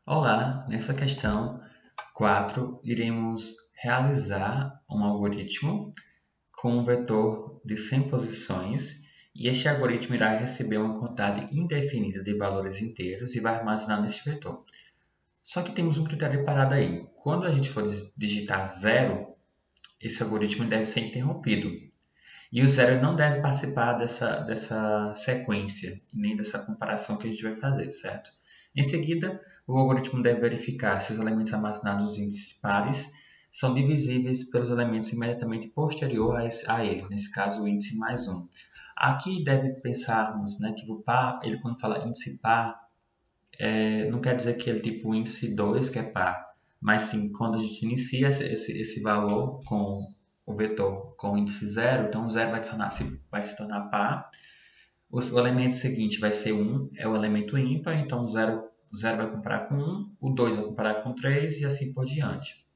Olá, nessa questão 4 iremos realizar um algoritmo com um vetor de 100 posições e este algoritmo irá receber uma quantidade indefinida de valores inteiros e vai armazenar nesse vetor. Só que temos um critério de parada aí. Quando a gente for digitar zero, esse algoritmo deve ser interrompido. E o zero não deve participar dessa sequência, nem dessa comparação que a gente vai fazer, certo? Em seguida, o algoritmo deve verificar se os elementos armazenados nos índices pares são divisíveis pelos elementos imediatamente posterior a ele, nesse caso o índice mais um. Aqui deve pensarmos, né, tipo par, ele quando fala índice par, não quer dizer que ele tipo índice 2 que é par, mas sim quando a gente inicia esse valor com o vetor com o índice zero, então o zero vai se tornar par. O elemento seguinte vai ser 1, é o elemento ímpar, então o zero vai comparar com 1, o 2 vai comparar com 3 e assim por diante.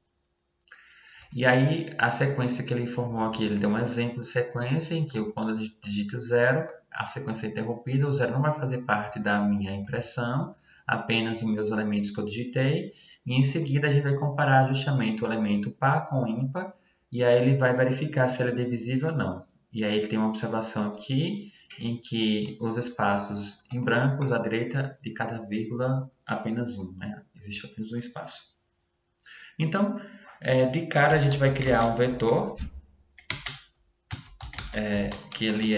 E aí, a sequência que ele formou aqui, ele deu um exemplo de sequência em que quando eu digito 0, a sequência é interrompida, o 0 não vai fazer parte da minha impressão, apenas os meus elementos que eu digitei, e em seguida a gente vai comparar justamente o elemento par com o ímpar, e aí ele vai verificar se ele é divisível ou não. E aí ele tem uma observação aqui, em que os espaços em brancos, à direita de cada vírgula, apenas um, né? Existe apenas um espaço. Então, de cara a gente vai criar um vetor que ele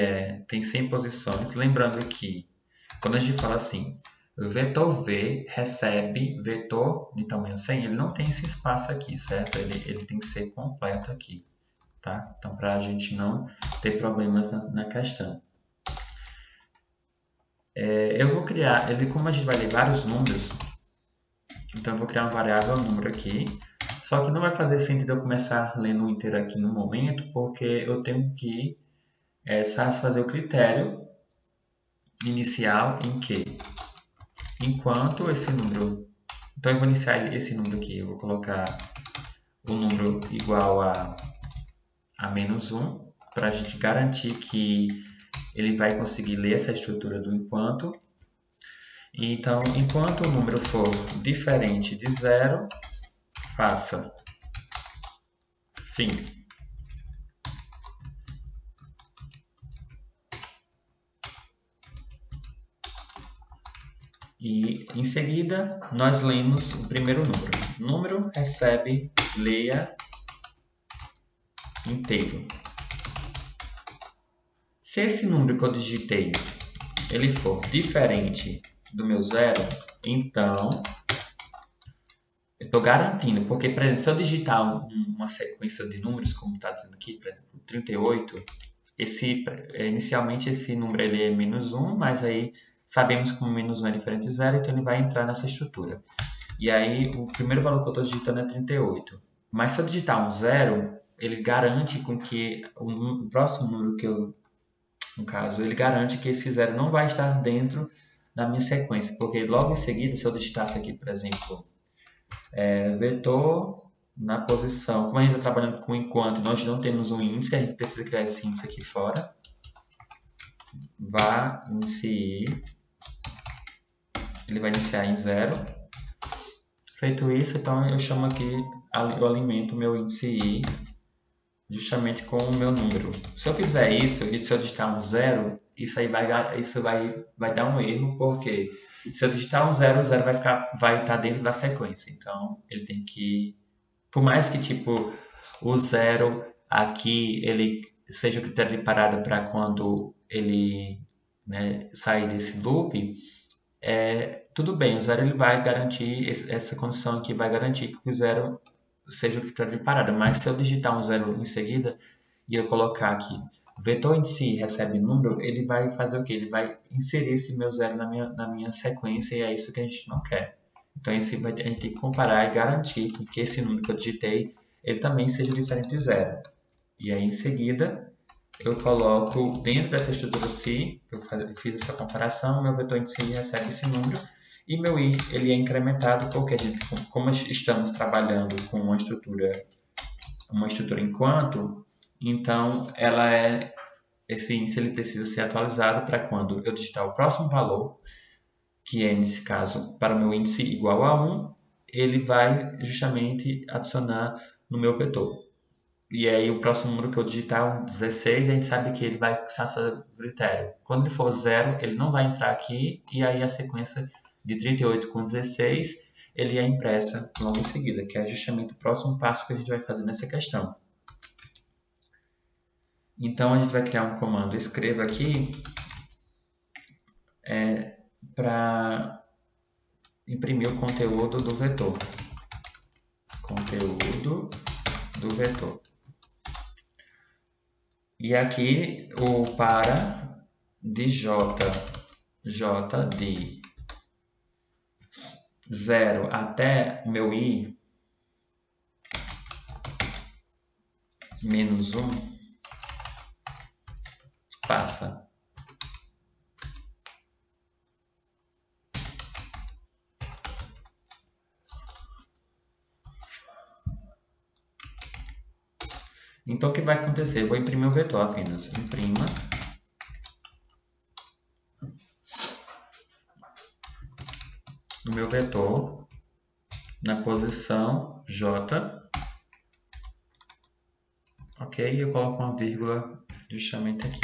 tem 100 posições. Lembrando que quando a gente fala assim, vetor V recebe vetor de tamanho 100, ele não tem esse espaço aqui, certo? Ele tem que ser completo aqui, tá? Então, para a gente não ter problemas na questão. Eu vou criar, como a gente vai ler vários números, então eu vou criar uma variável número aqui. Só que não vai fazer sentido eu começar lendo o inteiro aqui no momento, porque eu tenho que satisfazer o critério inicial em que, enquanto esse número... Então eu vou iniciar esse número aqui, eu vou colocar o número igual a menos 1, para a gente garantir que ele vai conseguir ler essa estrutura do enquanto. Então, enquanto o número for diferente de 0, faça fim. E em seguida, nós lemos o primeiro número. Número recebe, leia inteiro. Se esse número que eu digitei ele for diferente do meu zero, então eu estou garantindo, porque, por exemplo, se eu digitar uma sequência de números, como está dizendo aqui, por exemplo, 38, inicialmente esse número ele é menos 1, mas aí sabemos que o menos 1 é diferente de zero, então ele vai entrar nessa estrutura. E aí o primeiro valor que eu estou digitando é 38. Mas se eu digitar um zero, ele garante com que o próximo número que eu, no caso, ele garante que esse zero não vai estar dentro da minha sequência, porque logo em seguida, se eu digitasse aqui, por exemplo, vetor na posição, como a gente está trabalhando com enquanto nós não temos um índice, a gente precisa criar esse índice aqui fora, vá inicie, ele vai iniciar em 0. Feito isso, então eu chamo aqui, eu alimento o meu índice i justamente com o meu número. Se eu fizer isso e se eu digitar um 0, isso vai dar um erro, porque se eu digitar um 0, o 0 vai estar dentro da sequência. Então, ele tem que... Por mais que tipo o 0 aqui ele seja o critério de parada para quando ele sair desse loop, tudo bem, o 0 ele vai garantir, essa condição aqui vai garantir que o 0 seja o critério de parada, mas se eu digitar um 0 em seguida e eu colocar aqui vetor em si recebe número, ele vai fazer o que? Ele vai inserir esse meu 0 na minha sequência e é isso que a gente não quer. Então a gente tem que comparar e garantir que esse número que eu digitei ele também seja diferente de 0. E aí em seguida eu coloco dentro dessa estrutura si, eu fiz essa comparação, meu vetor em si recebe esse número e meu i ele é incrementado porque como estamos trabalhando com uma estrutura enquanto, então esse índice ele precisa ser atualizado para quando eu digitar o próximo valor, que é, nesse caso, para o meu índice igual a 1, ele vai justamente adicionar no meu vetor. E aí o próximo número que eu digitar, um 16, a gente sabe que ele vai satisfazer o critério. Quando ele for 0, ele não vai entrar aqui, e aí a sequência de 38 com 16, ele é impressa logo em seguida, que é justamente o próximo passo que a gente vai fazer nessa questão. Então a gente vai criar um comando escreva aqui para imprimir o conteúdo do vetor. Conteúdo do vetor. E aqui o para de j de 0 até o meu i menos 1 passa. Então, o que vai acontecer? Eu vou imprimir o vetor apenas. Imprima. O meu vetor na posição J. Ok? E eu coloco uma vírgula justamente aqui.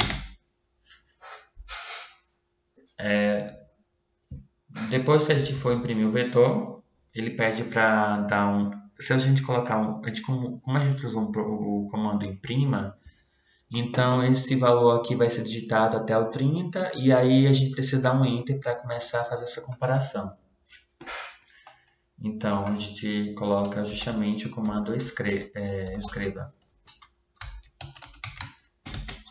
Depois que a gente for imprimir o vetor, ele pede para dar um... Se a gente colocar um... Como a gente usou o comando imprima, então esse valor aqui vai ser digitado até o 30 e aí a gente precisa dar um Enter para começar a fazer essa comparação. Então a gente coloca justamente o comando escreva.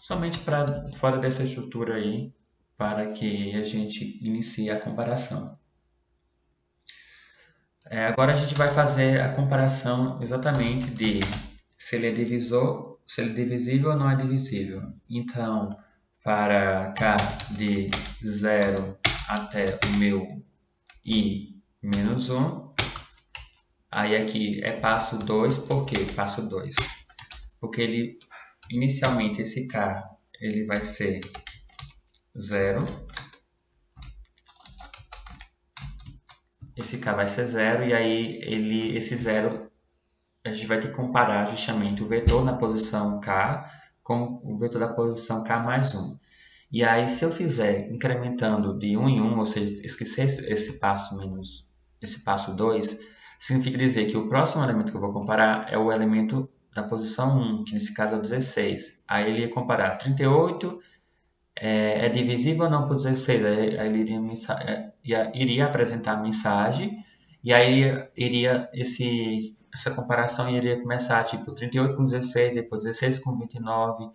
Somente para fora dessa estrutura aí, para que a gente inicie a comparação. Agora a gente vai fazer a comparação exatamente de se ele é divisor, se ele é divisível ou não é divisível. Então, para k de 0 até o meu i menos 1, aí aqui é passo 2, por quê passo 2? Porque ele, inicialmente esse k ele vai ser 0, esse k vai ser 0 e aí esse 0 a gente vai ter que comparar justamente o vetor na posição k com o vetor da posição k mais 1. E aí, se eu fizer incrementando de 1 em 1, ou seja, esquecer esse passo menos esse passo 2, significa dizer que o próximo elemento que eu vou comparar é o elemento da posição 1, que nesse caso é o 16. Aí ele ia comparar 38, é divisível ou não por 16? Aí ele iria apresentar a mensagem, e aí essa comparação iria começar tipo 38 com 16, depois 16 com 29,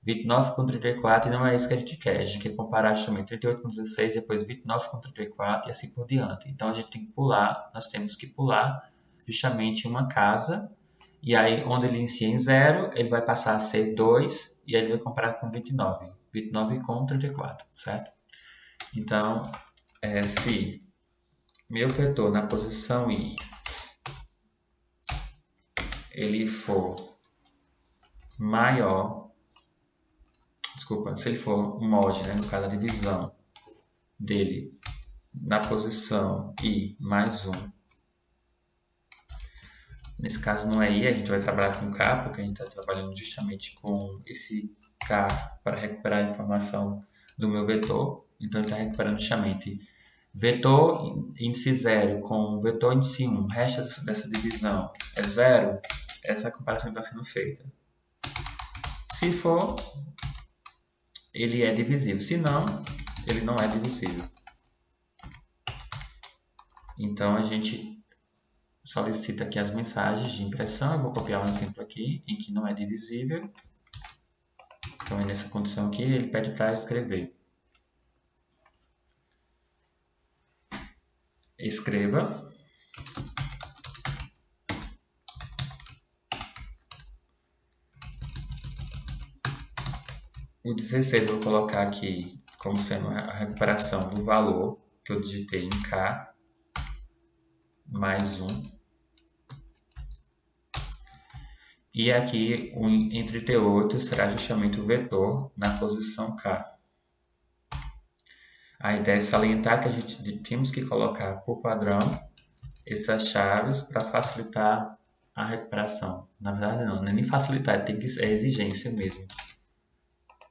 29 com 34, e não é isso que a gente quer. A gente quer comparar justamente 38 com 16, depois 29 com 34 e assim por diante. Então a gente tem que pular, nós temos que pular justamente uma casa, e aí onde ele inicia em 0, ele vai passar a ser 2, e aí ele vai comparar com 29. 29 com 34, certo? Então, se meu vetor na posição i ele for maior, desculpa, se ele for um mod, né, no caso a divisão dele na posição i mais 1, nesse caso não é i, a gente vai trabalhar com k, porque a gente está trabalhando justamente com esse k para recuperar a informação do meu vetor. Então, ele está recuperando justamente vetor índice 0 com vetor índice 1, o resto dessa divisão é 0, essa comparação está sendo feita. Se for, ele é divisível. Se não, ele não é divisível. Então, a gente solicita aqui as mensagens de impressão. Eu vou copiar um exemplo aqui em que não é divisível. Então, é nessa condição aqui, ele pede para escrever. Escreva. O 16 eu vou colocar aqui como sendo a recuperação do valor que eu digitei em k mais 1. E aqui, em 38, será justamente o vetor na posição k. A ideia é salientar que a gente temos que colocar por padrão essas chaves para facilitar a recuperação. Na verdade não é nem facilitar, é exigência mesmo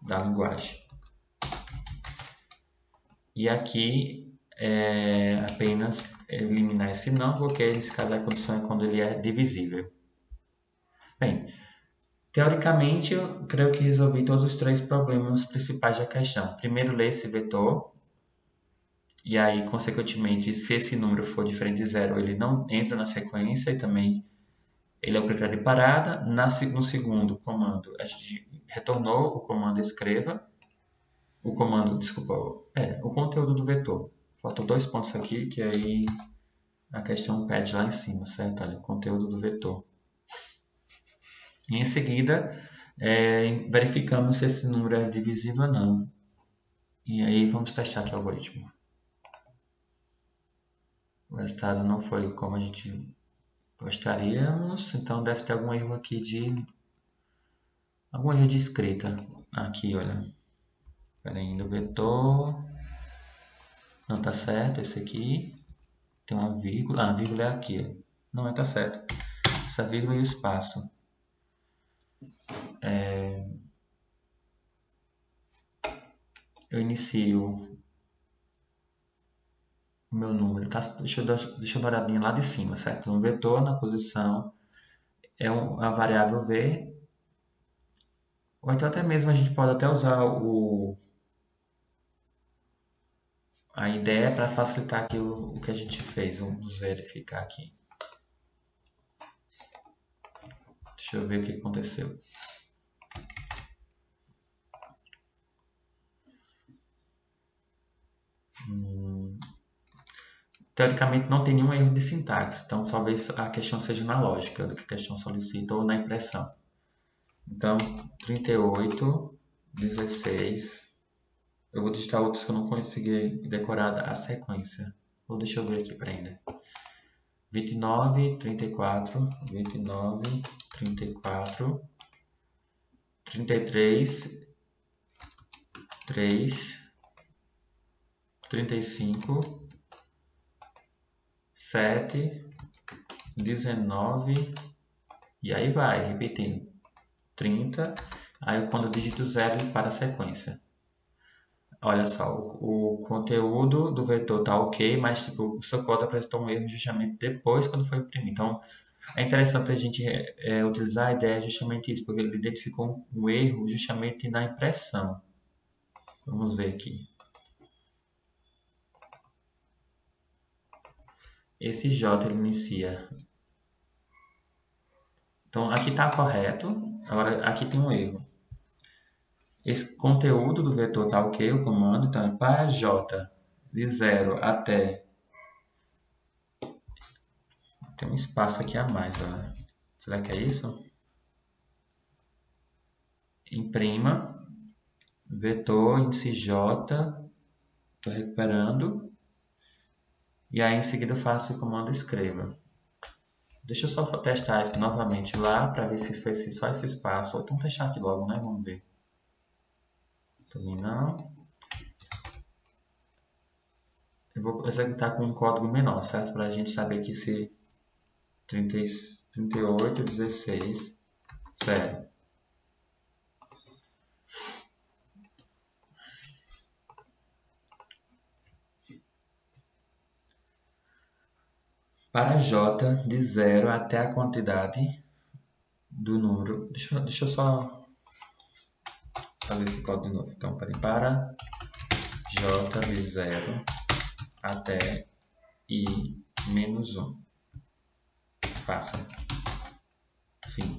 da linguagem. E aqui é apenas eliminar esse não, porque nesse caso a condição é quando ele é divisível. Bem, teoricamente eu creio que resolvi todos os 3 problemas principais da questão. Primeiro, ler esse vetor, e aí, consequentemente, se esse número for diferente de zero, ele não entra na sequência e também ele é o critério de parada. No segundo comando, a gente retornou o comando escreva, o comando, desculpa, o conteúdo do vetor. Faltam 2 pontos aqui, que aí a questão pede lá em cima, certo? Olha, conteúdo do vetor. E em seguida, verificamos se esse número é divisível ou não. E aí vamos testar aqui o algoritmo. O resultado não foi como a gente gostaríamos, então deve ter algum erro aqui algum erro de escrita. Aqui, olha. Espera aí, no vetor. Não tá certo, esse aqui. Tem uma vírgula. Ah, a vírgula é aqui, ó. Não tá certo. Essa vírgula e o espaço. Eu inicio o meu número. Tá? Deixa eu dar uma olhadinha lá de cima, certo? Um vetor na posição é a variável v. Ou então até mesmo a gente pode até usar a ideia para facilitar aqui o que a gente fez. Vamos verificar aqui. Deixa eu ver o que aconteceu. Teoricamente não tem nenhum erro de sintaxe, então talvez a questão seja na lógica do que a questão solicita ou na impressão. Então, 38, 16. Eu vou digitar outros que eu não consegui decorar a sequência. Ou deixa eu ver aqui para ainda. 29, 34, 29, 34, 33, 3, 35, 7, 19, e aí vai, repetindo. 30, aí quando eu digito 0 ele para a sequência. Olha só, o conteúdo do vetor está ok, mas tipo, o seu código apresentou um erro justamente depois quando foi imprimido. Então, é interessante a gente utilizar a ideia justamente isso, porque ele identificou um erro justamente na impressão. Vamos ver aqui. Esse J ele inicia. Então, aqui está correto, agora aqui tem um erro. Esse conteúdo do vetor está ok, o comando, então é para J de 0 até... Tem um espaço aqui a mais, ó. Será que é isso? Imprima, vetor, índice J, estou recuperando, e aí em seguida eu faço o comando escreva. Deixa eu só testar isso novamente lá, para ver se foi só esse espaço, ou então testar aqui logo, né? Vamos ver. Também não. Eu vou executar com um código menor, certo? Para a gente saber que se 38, 16, 0. Para J, de 0 até a quantidade do número. Deixa eu só fazer esse código de novo. Então, para J de 0 até I menos 1. Faça. Fim.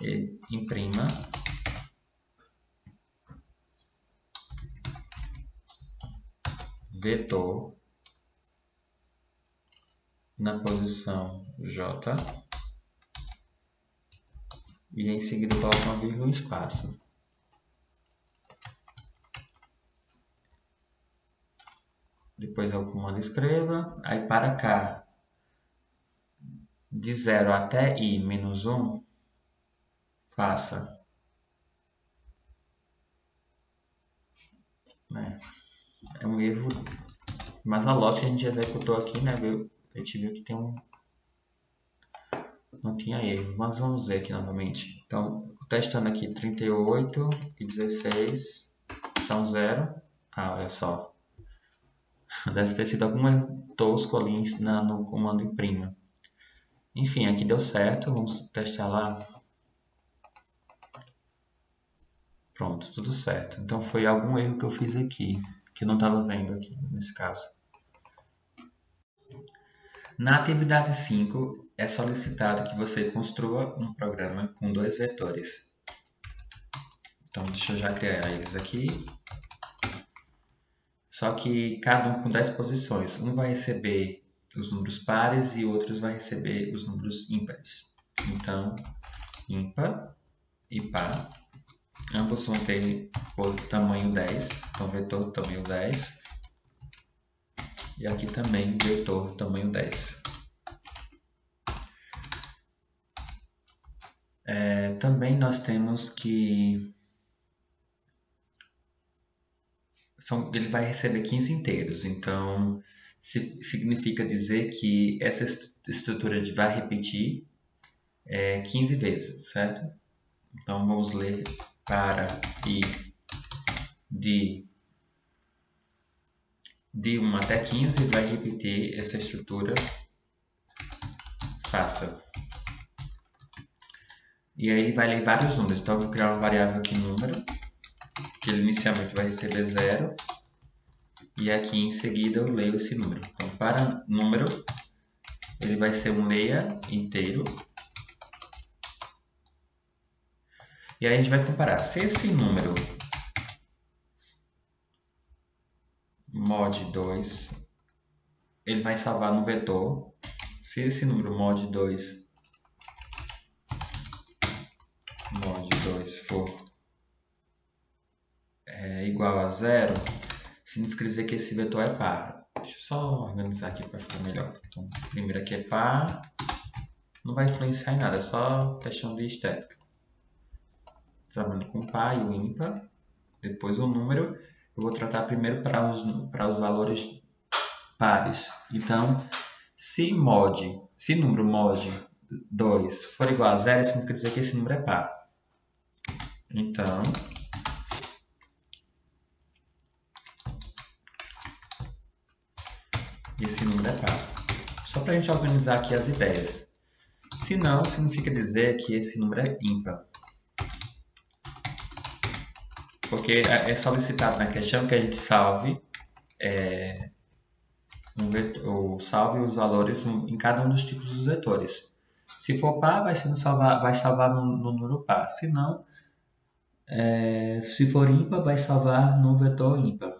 E imprima. Vetor na posição J e em seguida coloca uma vírgula e um espaço. Depois é o comando escreva, aí para cá, de 0 até I menos 1, faça. É um erro, mas a lógica que a gente executou aqui, né, a gente viu que não tinha erro, mas vamos ver aqui novamente. Então, testando aqui 38 e 16 são 0. Olha só. Deve ter sido algum erro tosco ali no comando imprima. Enfim, aqui deu certo. Vamos testar lá. Pronto, tudo certo. Então foi algum erro que eu fiz aqui, que eu não estava vendo aqui nesse caso. Na atividade 5, é solicitado que você construa um programa com 2 vetores. Então, deixa eu já criar eles aqui. Só que cada um com 10 posições. Um vai receber os números pares e outros vai receber os números ímpares. Então, ímpar e par. Ambos vão ter tamanho 10. Então, vetor tamanho 10. E aqui também vetor tamanho 10. Também nós temos que ele vai receber 15 inteiros, então significa dizer que essa estrutura vai repetir 15 vezes, certo? Então vamos ler para i de 1 até 15 vai repetir essa estrutura, faça. E aí ele vai ler vários números, então eu vou criar uma variável aqui número, que ele inicialmente vai receber 0, e aqui em seguida eu leio esse número. Então para número, ele vai ser um leia inteiro. E aí a gente vai comparar. Se esse número mod 2, ele vai salvar no vetor. Se esse número mod 2 for igual a 0, significa dizer que esse vetor é par. Deixa eu só organizar aqui para ficar melhor. Então, primeiro aqui é par. Não vai influenciar em nada, é só questão de estética. Trabalhando com par e o ímpar. Depois o número, eu vou tratar primeiro para os valores pares. Então, se número mod 2 for igual a 0, isso não quer dizer que esse número é par. Então, esse número é par. Só para a gente organizar aqui as ideias. Se não, significa dizer que esse número é ímpar. Porque é solicitado na questão que a gente salve salve os valores em cada um dos tipos dos vetores. Se for par, vai salvar no número par. Se não, se for ímpar, vai salvar no vetor ímpar.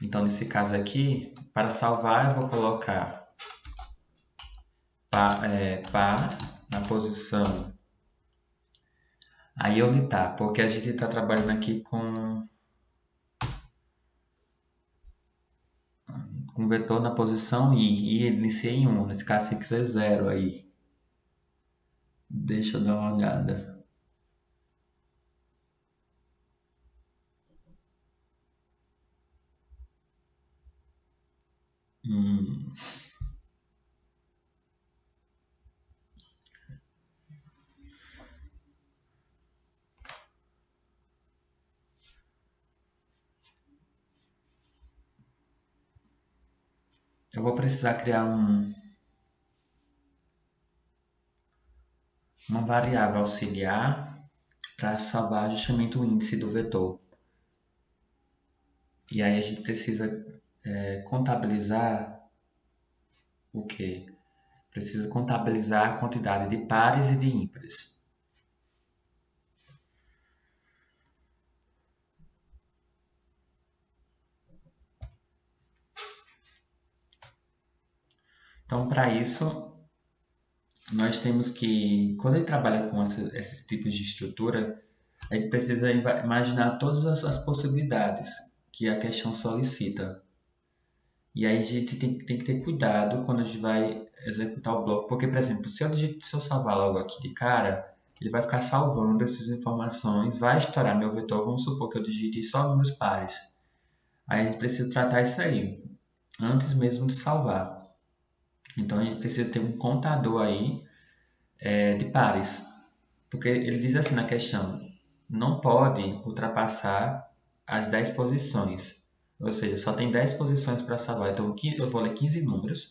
Então, nesse caso aqui, para salvar, eu vou colocar par na posição aí onde está, porque a gente está trabalhando aqui com vetor na posição i inicia em 1, nesse caso tem que ser 0 aí. Deixa eu dar uma olhada. Eu vou precisar criar uma variável auxiliar para salvar justamente o índice do vetor. E aí a gente precisa contabilizar o quê? Precisa contabilizar a quantidade de pares e de ímpares. Então, para isso, nós temos que, quando ele trabalha com esses tipos de estrutura, a gente precisa imaginar todas as possibilidades que a questão solicita. E aí a gente tem que ter cuidado quando a gente vai executar o bloco, porque, por exemplo, se eu salvar logo aqui de cara, ele vai ficar salvando essas informações, vai estourar meu vetor, vamos supor que eu digite só números pares. Aí a gente precisa tratar isso aí, antes mesmo de salvar. Então a gente precisa ter um contador aí de pares. Porque ele diz assim na questão, não pode ultrapassar as 10 posições. Ou seja, só tem 10 posições para salvar. Então eu vou ler 15 números.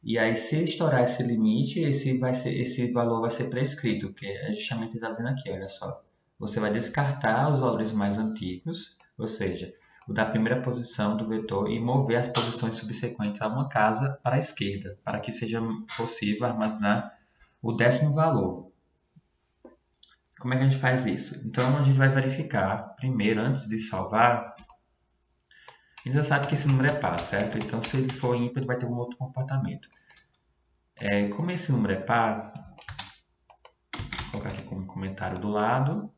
E aí, se estourar esse limite, esse valor vai ser prescrito, que é justamente o que está dizendo aqui, olha só. Você vai descartar os valores mais antigos, ou seja, o da primeira posição do vetor e mover as posições subsequentes a uma casa para a esquerda, para que seja possível armazenar o 10º valor. Como é que a gente faz isso? Então, a gente vai verificar, primeiro, antes de salvar, a gente já sabe que esse número é par, certo? Então, se ele for ímpar, ele vai ter um outro comportamento. Como esse número é par, vou colocar aqui como comentário do lado,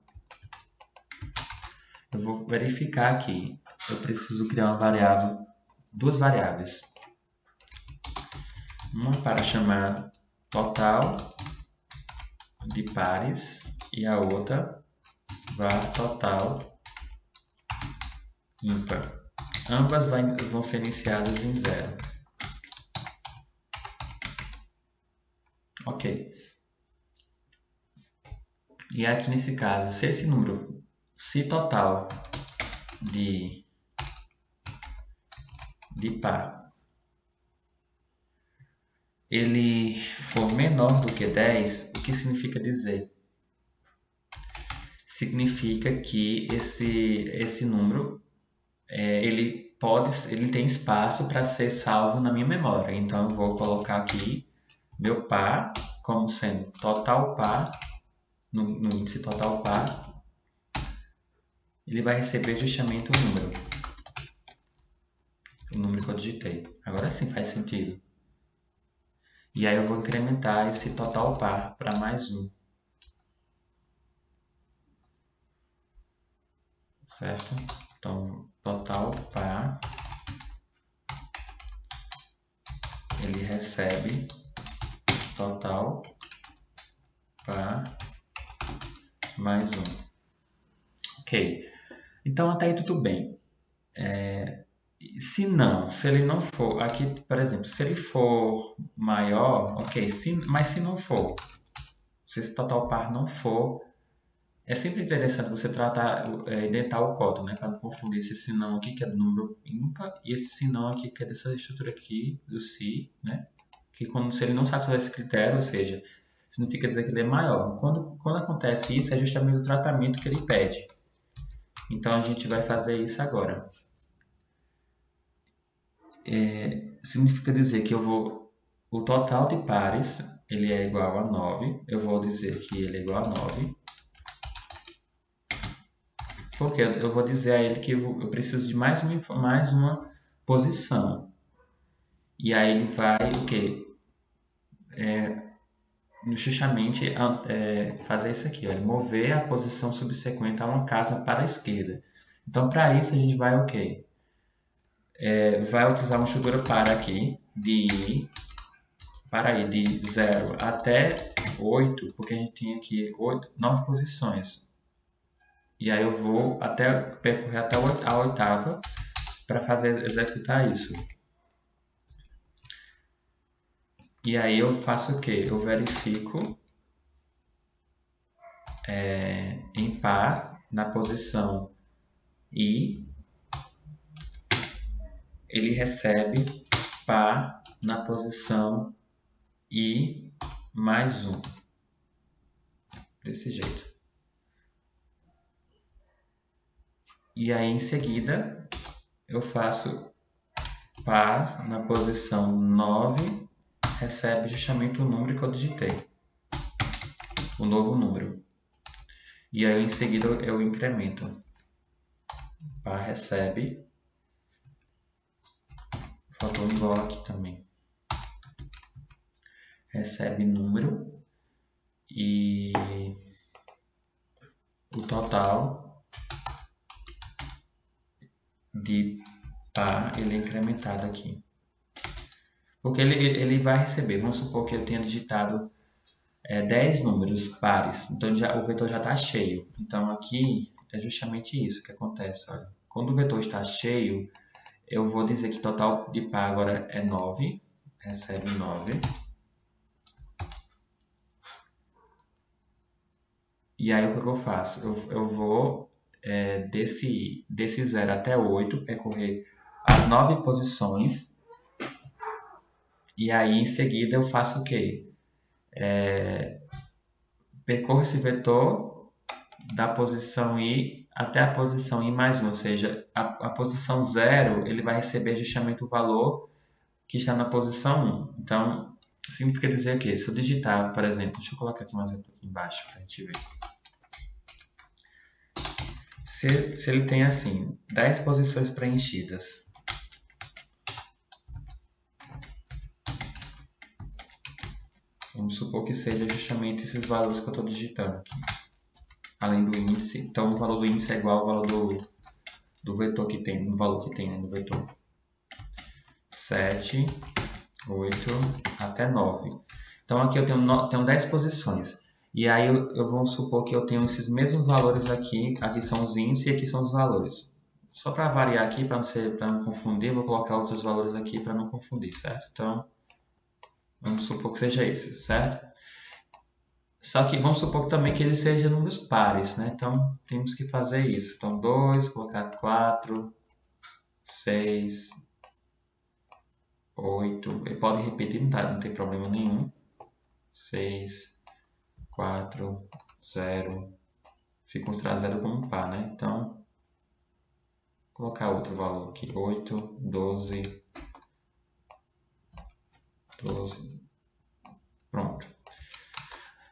eu vou verificar aqui. Eu preciso criar uma variável, duas variáveis. Uma para chamar total de pares e a outra var total ímpar. Ambas vão ser iniciadas em 0. Ok. E aqui nesse caso, se esse número, se total de par, ele for menor do que 10, o que significa dizer? Significa que esse número ele tem espaço para ser salvo na minha memória. Então eu vou colocar aqui meu par como sendo total par, no índice total par, ele vai receber justamente o número que eu digitei. Agora sim faz sentido. E aí eu vou incrementar esse total par para mais um. Certo? Então, total par, ele recebe total par mais um. Ok. Então, até aí tudo bem. Se ele não for, aqui, por exemplo, se ele for maior, ok, mas se não for, se esse total par não for, é sempre interessante você indentar o código, né, para não confundir esse sinão aqui, que é do número ímpar, e esse sinão aqui, que é dessa estrutura aqui, do si, né, que se ele não satisfaz esse critério, ou seja, significa dizer que ele é maior. Quando acontece isso, é justamente o tratamento que ele pede. Então, a gente vai fazer isso agora. Significa dizer que o total de pares ele é igual a 9. Eu vou dizer que ele é igual a 9. Porque eu vou dizer a ele que eu preciso de mais uma posição. E aí ele vai o quê? Justamente fazer isso aqui, ó, mover a posição subsequente a uma casa para a esquerda. Então, para isso, a gente vai o quê? Vai utilizar uma estrutura para aqui, de 0 até 8, porque a gente tinha aqui 9 posições. E aí eu vou percorrer até a oitava para executar isso. E aí eu faço o quê? Eu verifico em par na posição I, ele recebe par na posição I mais 1. Desse jeito. E aí em seguida eu faço par na posição 9, recebe justamente o número que eu digitei, o novo número. E aí em seguida eu incremento. Par recebe, faltou um igual aqui também. Recebe número e o total de par ele é incrementado aqui. Porque ele vai receber, vamos supor que eu tenha digitado 10 números pares, então o vetor já está cheio. Então aqui é justamente isso que acontece. Olha. Quando o vetor está cheio, eu vou dizer que o total de par agora é 9, recebe 9. E aí o que eu faço? Eu vou desse 0 até 8 percorrer as 9 posições. E aí em seguida eu faço o quê? Percorro esse vetor da posição I até a posição I mais 1, ou seja, a posição 0 ele vai receber justamente o valor que está na posição 1. Então, significa dizer que se eu digitar, por exemplo, deixa eu colocar aqui um exemplo aqui embaixo para a gente ver. Se ele tem assim, 10 posições preenchidas, vamos supor que seja justamente esses valores que eu estou digitando aqui, além do índice. Então, o valor do índice é igual ao valor do vetor que tem, do valor que tem no vetor. 7, 8 até 9. Então, aqui eu tenho 10 posições. E aí eu vou supor que eu tenho esses mesmos valores aqui. Aqui são os índices e aqui são os valores. Só para variar aqui, para não confundir, vou colocar outros valores aqui para não confundir, certo? Então, vamos supor que seja esse, certo? Só que vamos supor também que ele seja números pares, né? Então, temos que fazer isso. Então, 2, colocar 4, 6, 8. Ele pode repetir, não tem problema nenhum. 6, 4, 0. Se considerar 0 como par, né? Então, vou colocar outro valor aqui. 8, 12, 12. Pronto.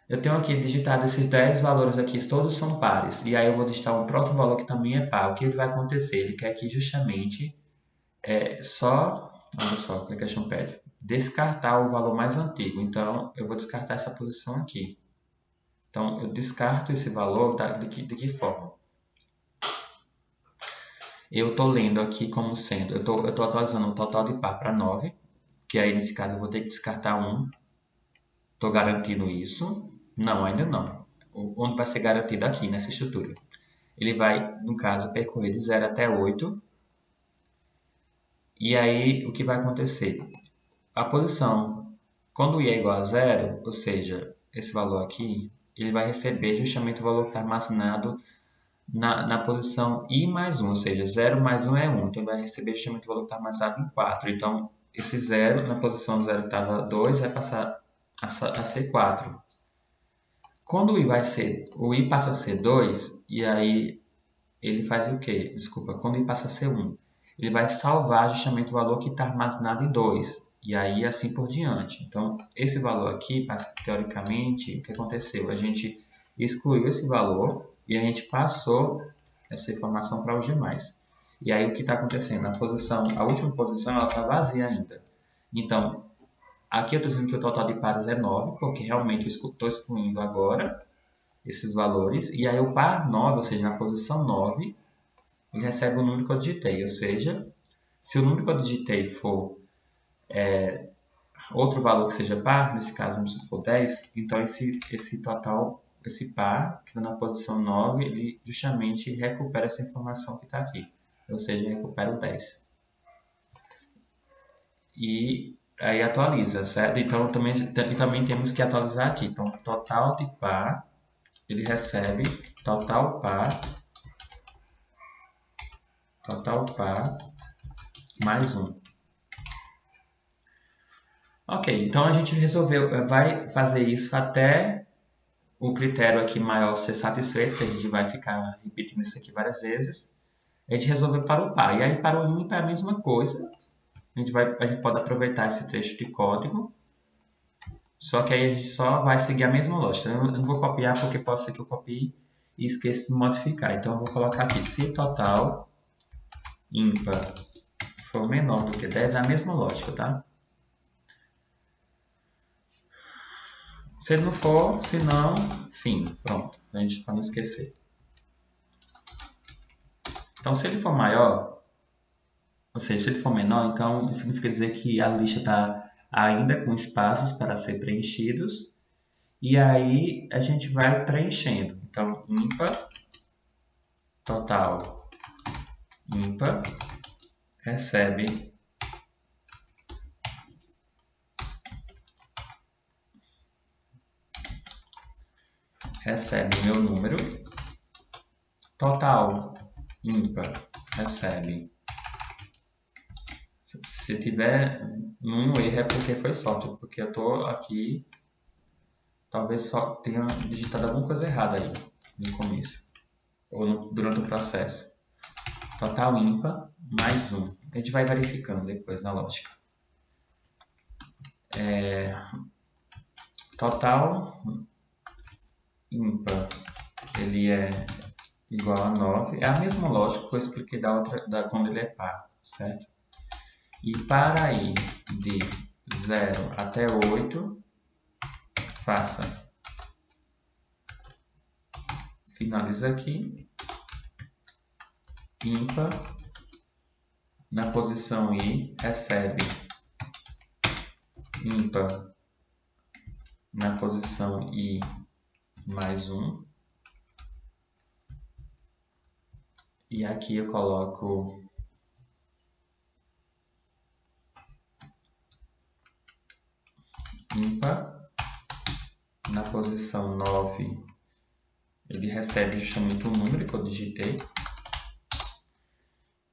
Eu tenho aqui digitado esses 10 valores aqui, todos são pares. E aí eu vou digitar um próximo valor que também é par. O que ele vai acontecer? Ele quer que justamente olha só o que a questão pede. Descartar o valor mais antigo. Então, eu vou descartar essa posição aqui. Então, eu descarto esse valor de que forma? Eu estou lendo aqui como sendo, eu estou atualizando o total de par para 9, que aí nesse caso eu vou ter que descartar 1. Estou garantindo isso? Não, ainda não. Onde vai ser garantido aqui nessa estrutura? Ele vai, no caso, percorrer de 0 até 8. E aí, o que vai acontecer? A posição, quando i é igual a 0, ou seja, esse valor aqui, ele vai receber justamente o valor que está armazenado na posição i mais 1, ou seja, 0 mais 1 é 1. Então, ele vai receber justamente o valor que está armazenado em 4. Então, esse 0, na posição 0 estava 2, vai passar a ser 4. Quando o i passa a ser 2, e aí ele faz o quê? Desculpa, quando o i passa a ser 1, ele vai salvar justamente o valor que está armazenado em 2, e aí assim por diante. Então, esse valor aqui, teoricamente, o que aconteceu? A gente excluiu esse valor e a gente passou essa informação para os demais. E aí o que está acontecendo? A última posição ela está vazia ainda. Então, aqui eu estou dizendo que o total de pares é 9, porque realmente eu estou excluindo agora esses valores. E aí o par 9, ou seja, na posição 9, ele recebe o número que eu digitei. Ou seja, se o número que eu digitei for outro valor que seja par, nesse caso vamos supor 10, então esse total, esse par, que está na posição 9, ele justamente recupera essa informação que está aqui. Ou seja, recupera o 10. E aí atualiza, certo? Então também temos que atualizar aqui. Então, total de par, ele recebe total par mais 1. Ok, então a gente vai fazer isso até o critério aqui maior ser satisfeito, que a gente vai ficar repetindo isso aqui várias vezes. A gente resolveu para o par. E aí para o ímpar é a mesma coisa. A gente pode aproveitar esse trecho de código, só que aí a gente só vai seguir a mesma lógica. Eu não vou copiar porque pode ser que eu copie e esqueça de modificar. Então eu vou colocar aqui, se total ímpar for menor do que 10, é a mesma lógica, tá? Se não for, se não, fim, pronto, a gente para não esquecer. Então, se ele for maior, ou seja, se ele for menor, então significa dizer que a lista está ainda com espaços para ser preenchidos E aí a gente vai preenchendo. Então, ímpar, total, ímpar, recebe meu número, total, ímpar, recebe. Se tiver um erro é porque foi sorte, porque eu estou aqui, talvez só tenha digitado alguma coisa errada aí no começo, ou durante o processo. Total ímpar, mais 1. A gente vai verificando depois na lógica. Total ímpar, ele é igual a 9. É a mesma lógica que eu expliquei quando ele é par, certo? E para ir de 0 até 8, faça. Finaliza aqui. Ímpar, na posição I, recebe. Ímpar, na posição I, mais 1. E aqui eu coloco ímpar, na posição 9, ele recebe justamente o número que eu digitei.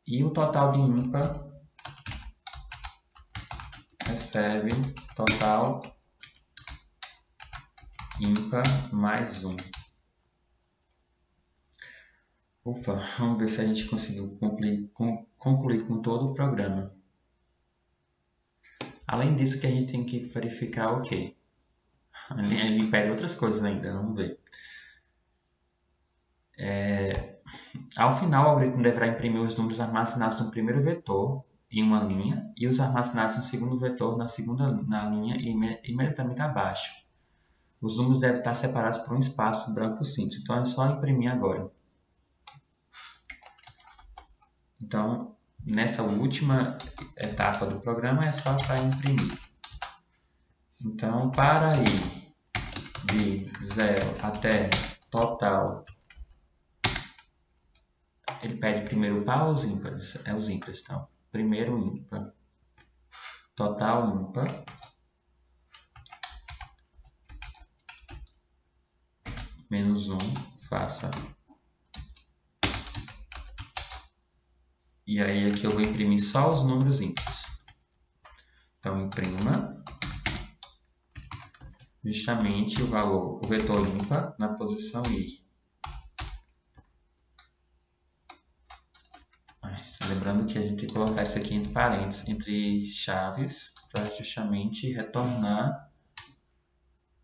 E o total de ímpar recebe total ímpar mais 1. Ufa, vamos ver se a gente conseguiu concluir com todo o programa. Além disso, que a gente tem que verificar o quê? Ele pede outras coisas ainda, vamos ver. Ao final, o algoritmo deverá imprimir os números armazenados no primeiro vetor em uma linha e os armazenados no segundo vetor na linha imediatamente abaixo. Os números devem estar separados por um espaço branco simples, então é só imprimir agora. Então, nessa última etapa do programa é só para imprimir. Então, para ir de 0 até total, ele pede primeiro par ou os ímpares? É os ímpares, então. Primeiro ímpar, total ímpar, menos 1, faça. E aí aqui eu vou imprimir só os números ímpares. Então, imprima justamente o vetor ímpar na posição I. Lembrando que a gente tem que colocar isso aqui entre parênteses, entre chaves, para justamente retornar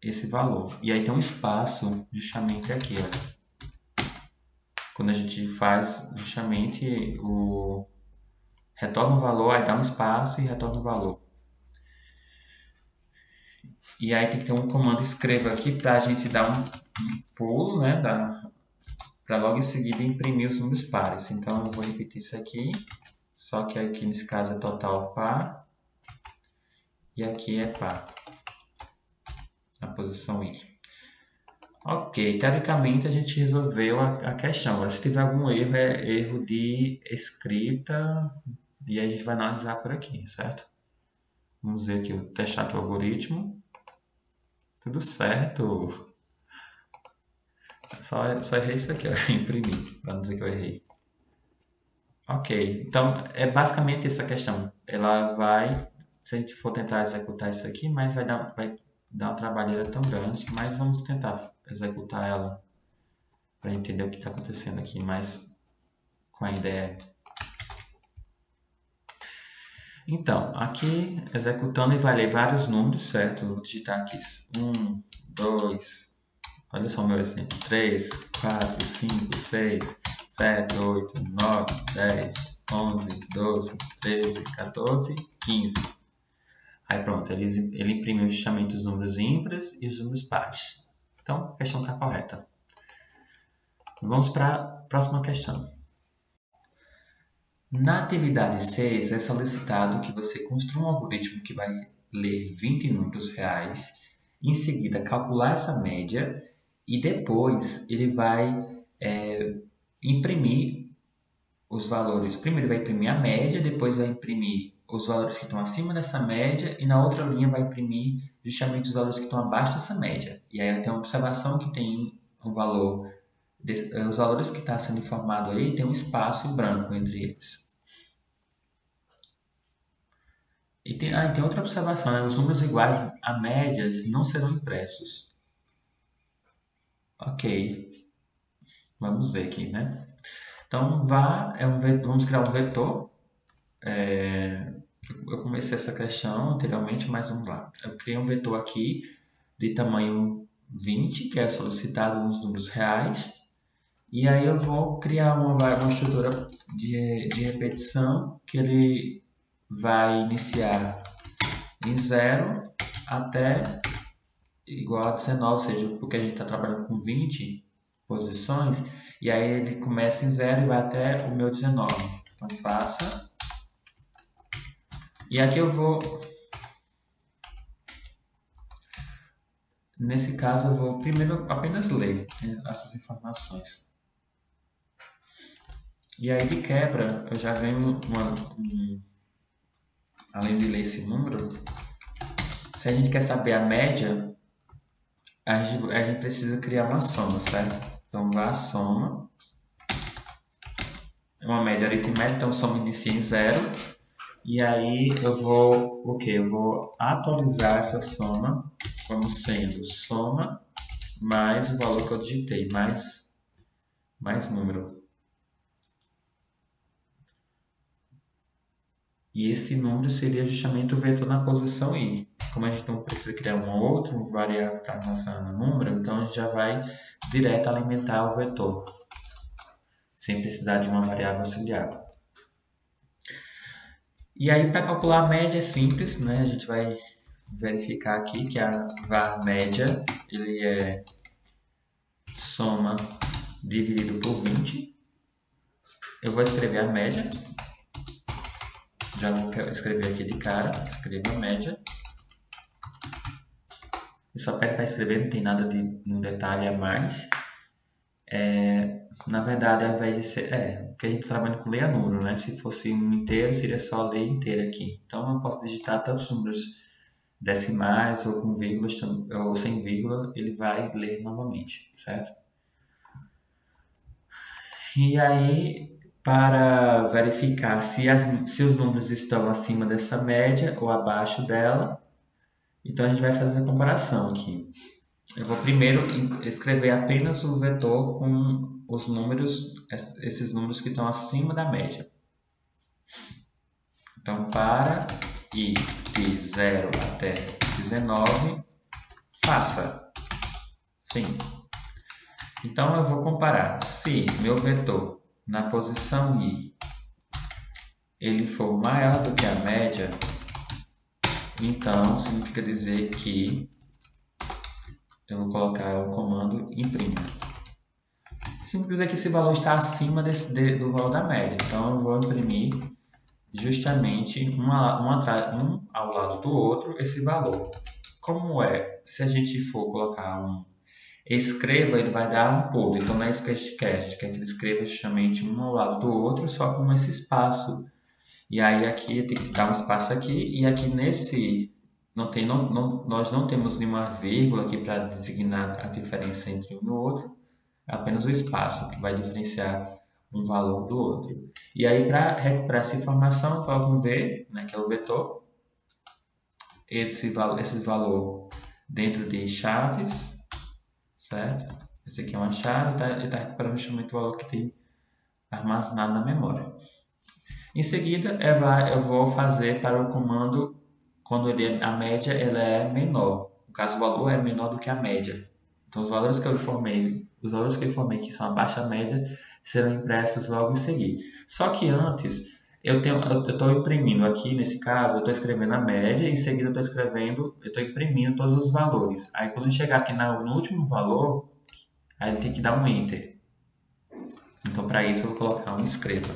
esse valor. E aí tem um espaço justamente aqui, ó. Quando a gente faz justamente o retorna o valor, aí dá um espaço e retorna o valor. E aí tem que ter um comando escreva aqui para a gente dar um pulo, né, para logo em seguida imprimir os números pares. Então eu vou repetir isso aqui, só que aqui nesse caso é total par e aqui é par, na posição I. Ok, teoricamente a gente resolveu a questão. Agora, se tiver algum erro, é erro de escrita e a gente vai analisar por aqui, certo? Vamos ver aqui, testar aqui o algoritmo. Tudo certo. Só errei isso aqui, ó, imprimir, para não dizer que eu errei. Ok, então é basicamente essa questão. Ela vai, se a gente for tentar executar isso aqui, mas vai dar uma trabalheira tão grande, mas vamos tentar executar ela para entender o que está acontecendo aqui, mas com a ideia. Então, aqui executando e vai ler vários números, certo? Vou digitar aqui 1, 2, olha só o meu exemplo, 3, 4, 5, 6, 7, 8, 9, 10, 11, 12, 13, 14, 15. Aí pronto, ele imprimiu justamente os números ímpares e os números pares. Então, a questão está correta. Vamos para a próxima questão. Na atividade 6, é solicitado que você construa um algoritmo que vai ler 20 números reais em seguida calcular essa média e depois ele vai imprimir os valores. Primeiro vai imprimir a média, depois vai imprimir os valores que estão acima dessa média e na outra linha vai imprimir justamente os valores que estão abaixo dessa média. E aí tem uma observação que tem um valor, os valores que está sendo informado aí tem um espaço branco entre eles. E tem outra observação, né? Os números iguais a médias não serão impressos. Ok, vamos ver aqui, né? Então, vamos criar um vetor. Eu comecei essa questão anteriormente, mas vamos lá. Eu criei um vetor aqui de tamanho 20, que é solicitado nos números reais. E aí eu vou criar uma estrutura de repetição que ele vai iniciar em 0 até igual a 19, ou seja, porque a gente está trabalhando com 20 posições, e aí ele começa em 0 e vai até o meu 19. Então faça. E aqui eu vou, nesse caso eu vou primeiro apenas ler, né, essas informações. E aí de quebra eu já ganho além de ler esse número, se a gente quer saber a média, a gente precisa criar uma soma, certo? Então vá a soma, é uma média aritmética, então soma inicia em 0. E aí eu vou atualizar essa soma como sendo soma mais o valor que eu digitei, mais número. E esse número seria justamente o vetor na posição i. Como a gente não precisa criar um outro variável para nossa número, então a gente já vai direto alimentar o vetor, sem precisar de uma variável auxiliar. E aí, para calcular a média é simples, né? A gente vai verificar aqui que a var média ele é soma dividido por 20. Eu vou escrever a média. Já vou escrever aqui de cara. Escreva a média. Eu só pego para escrever, não tem nada de um detalhe a mais. Na verdade, ao invés de ser... porque a gente trabalha com leia número, né? Se fosse um inteiro, seria só ler inteiro aqui. Então, eu posso digitar tantos números decimais ou com vírgulas ou sem vírgula, ele vai ler novamente, certo? E aí, para verificar se os números estão acima dessa média ou abaixo dela, então a gente vai fazer a comparação aqui. Eu vou primeiro escrever apenas o vetor com os números, esses números que estão acima da média. Então, para i de 0 até 19, faça. Fim. Então, eu vou comparar. Se meu vetor na posição i ele for maior do que a média, então significa dizer que eu vou colocar o comando imprima. Significa dizer que esse valor está acima do valor da média. Então, eu vou imprimir justamente um ao lado do outro esse valor. Como se a gente for colocar escreva, ele vai dar um pulo. Então, não é isso que a gente quer. A gente quer que ele escreva justamente um ao lado do outro, só com esse espaço. E aí, aqui tem que dar um espaço aqui. E aqui nesse... nós não temos nenhuma vírgula aqui para designar a diferença entre um e o outro. É apenas o espaço que vai diferenciar um valor do outro. E aí, para recuperar essa informação, eu coloco um V, né, que é o vetor. Esse valor dentro de chaves, certo? Esse aqui é uma chave, ele está recuperando justamente o valor que tem armazenado na memória. Em seguida, eu vou fazer para o comando quando a média ela é menor. No caso, o valor é menor do que a média. Então, os valores que eu informei que são abaixo da média serão impressos logo em seguida. Só que antes, eu estou imprimindo aqui, nesse caso, eu estou escrevendo a média, em seguida eu estou imprimindo todos os valores. Aí, quando eu chegar aqui no último valor, aí ele tem que dar um Enter. Então, para isso, eu vou colocar um escreva.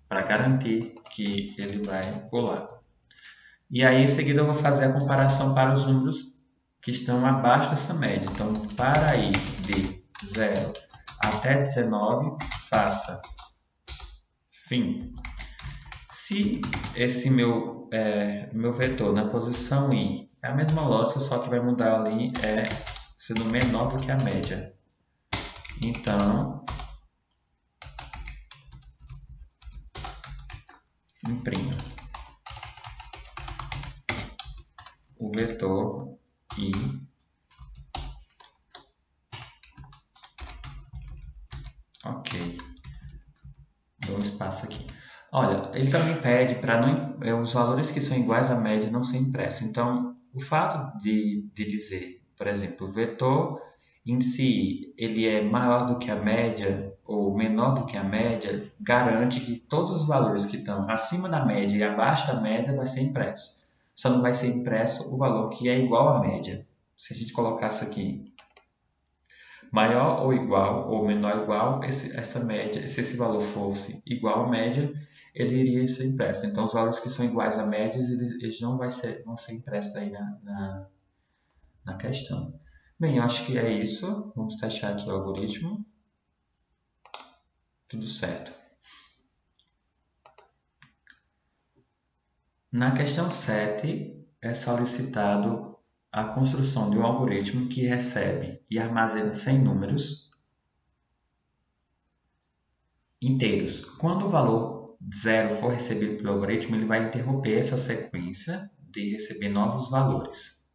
Para garantir que ele vai pular. E aí, em seguida, eu vou fazer a comparação para os números que estão abaixo dessa média. Então, para ir de 0 até 19, faça fim. Se esse meu vetor na posição I é a mesma lógica, só que vai mudar ali sendo menor do que a média. Então, imprima o vetor I. Ok. Dou um espaço aqui. Olha, ele também pede para os valores que são iguais à média não ser impressos. Então, o fato de dizer, por exemplo, o vetor índice I, ele é maior do que a média ou menor do que a média, garante que todos os valores que estão acima da média e abaixo da média vai ser impresso. Só não vai ser impresso o valor que é igual à média. Se a gente colocasse aqui maior ou igual ou menor ou igual, essa média, se esse valor fosse igual à média, ele iria ser impresso. Então, os valores que são iguais à média, eles não vão ser impressos aí na questão. Bem, eu acho que é isso. Vamos testar aqui o algoritmo. Tudo certo. Na questão 7, é solicitado a construção de um algoritmo que recebe e armazena 100 números inteiros. Quando o valor 0 for recebido pelo algoritmo, ele vai interromper essa sequência de receber novos valores.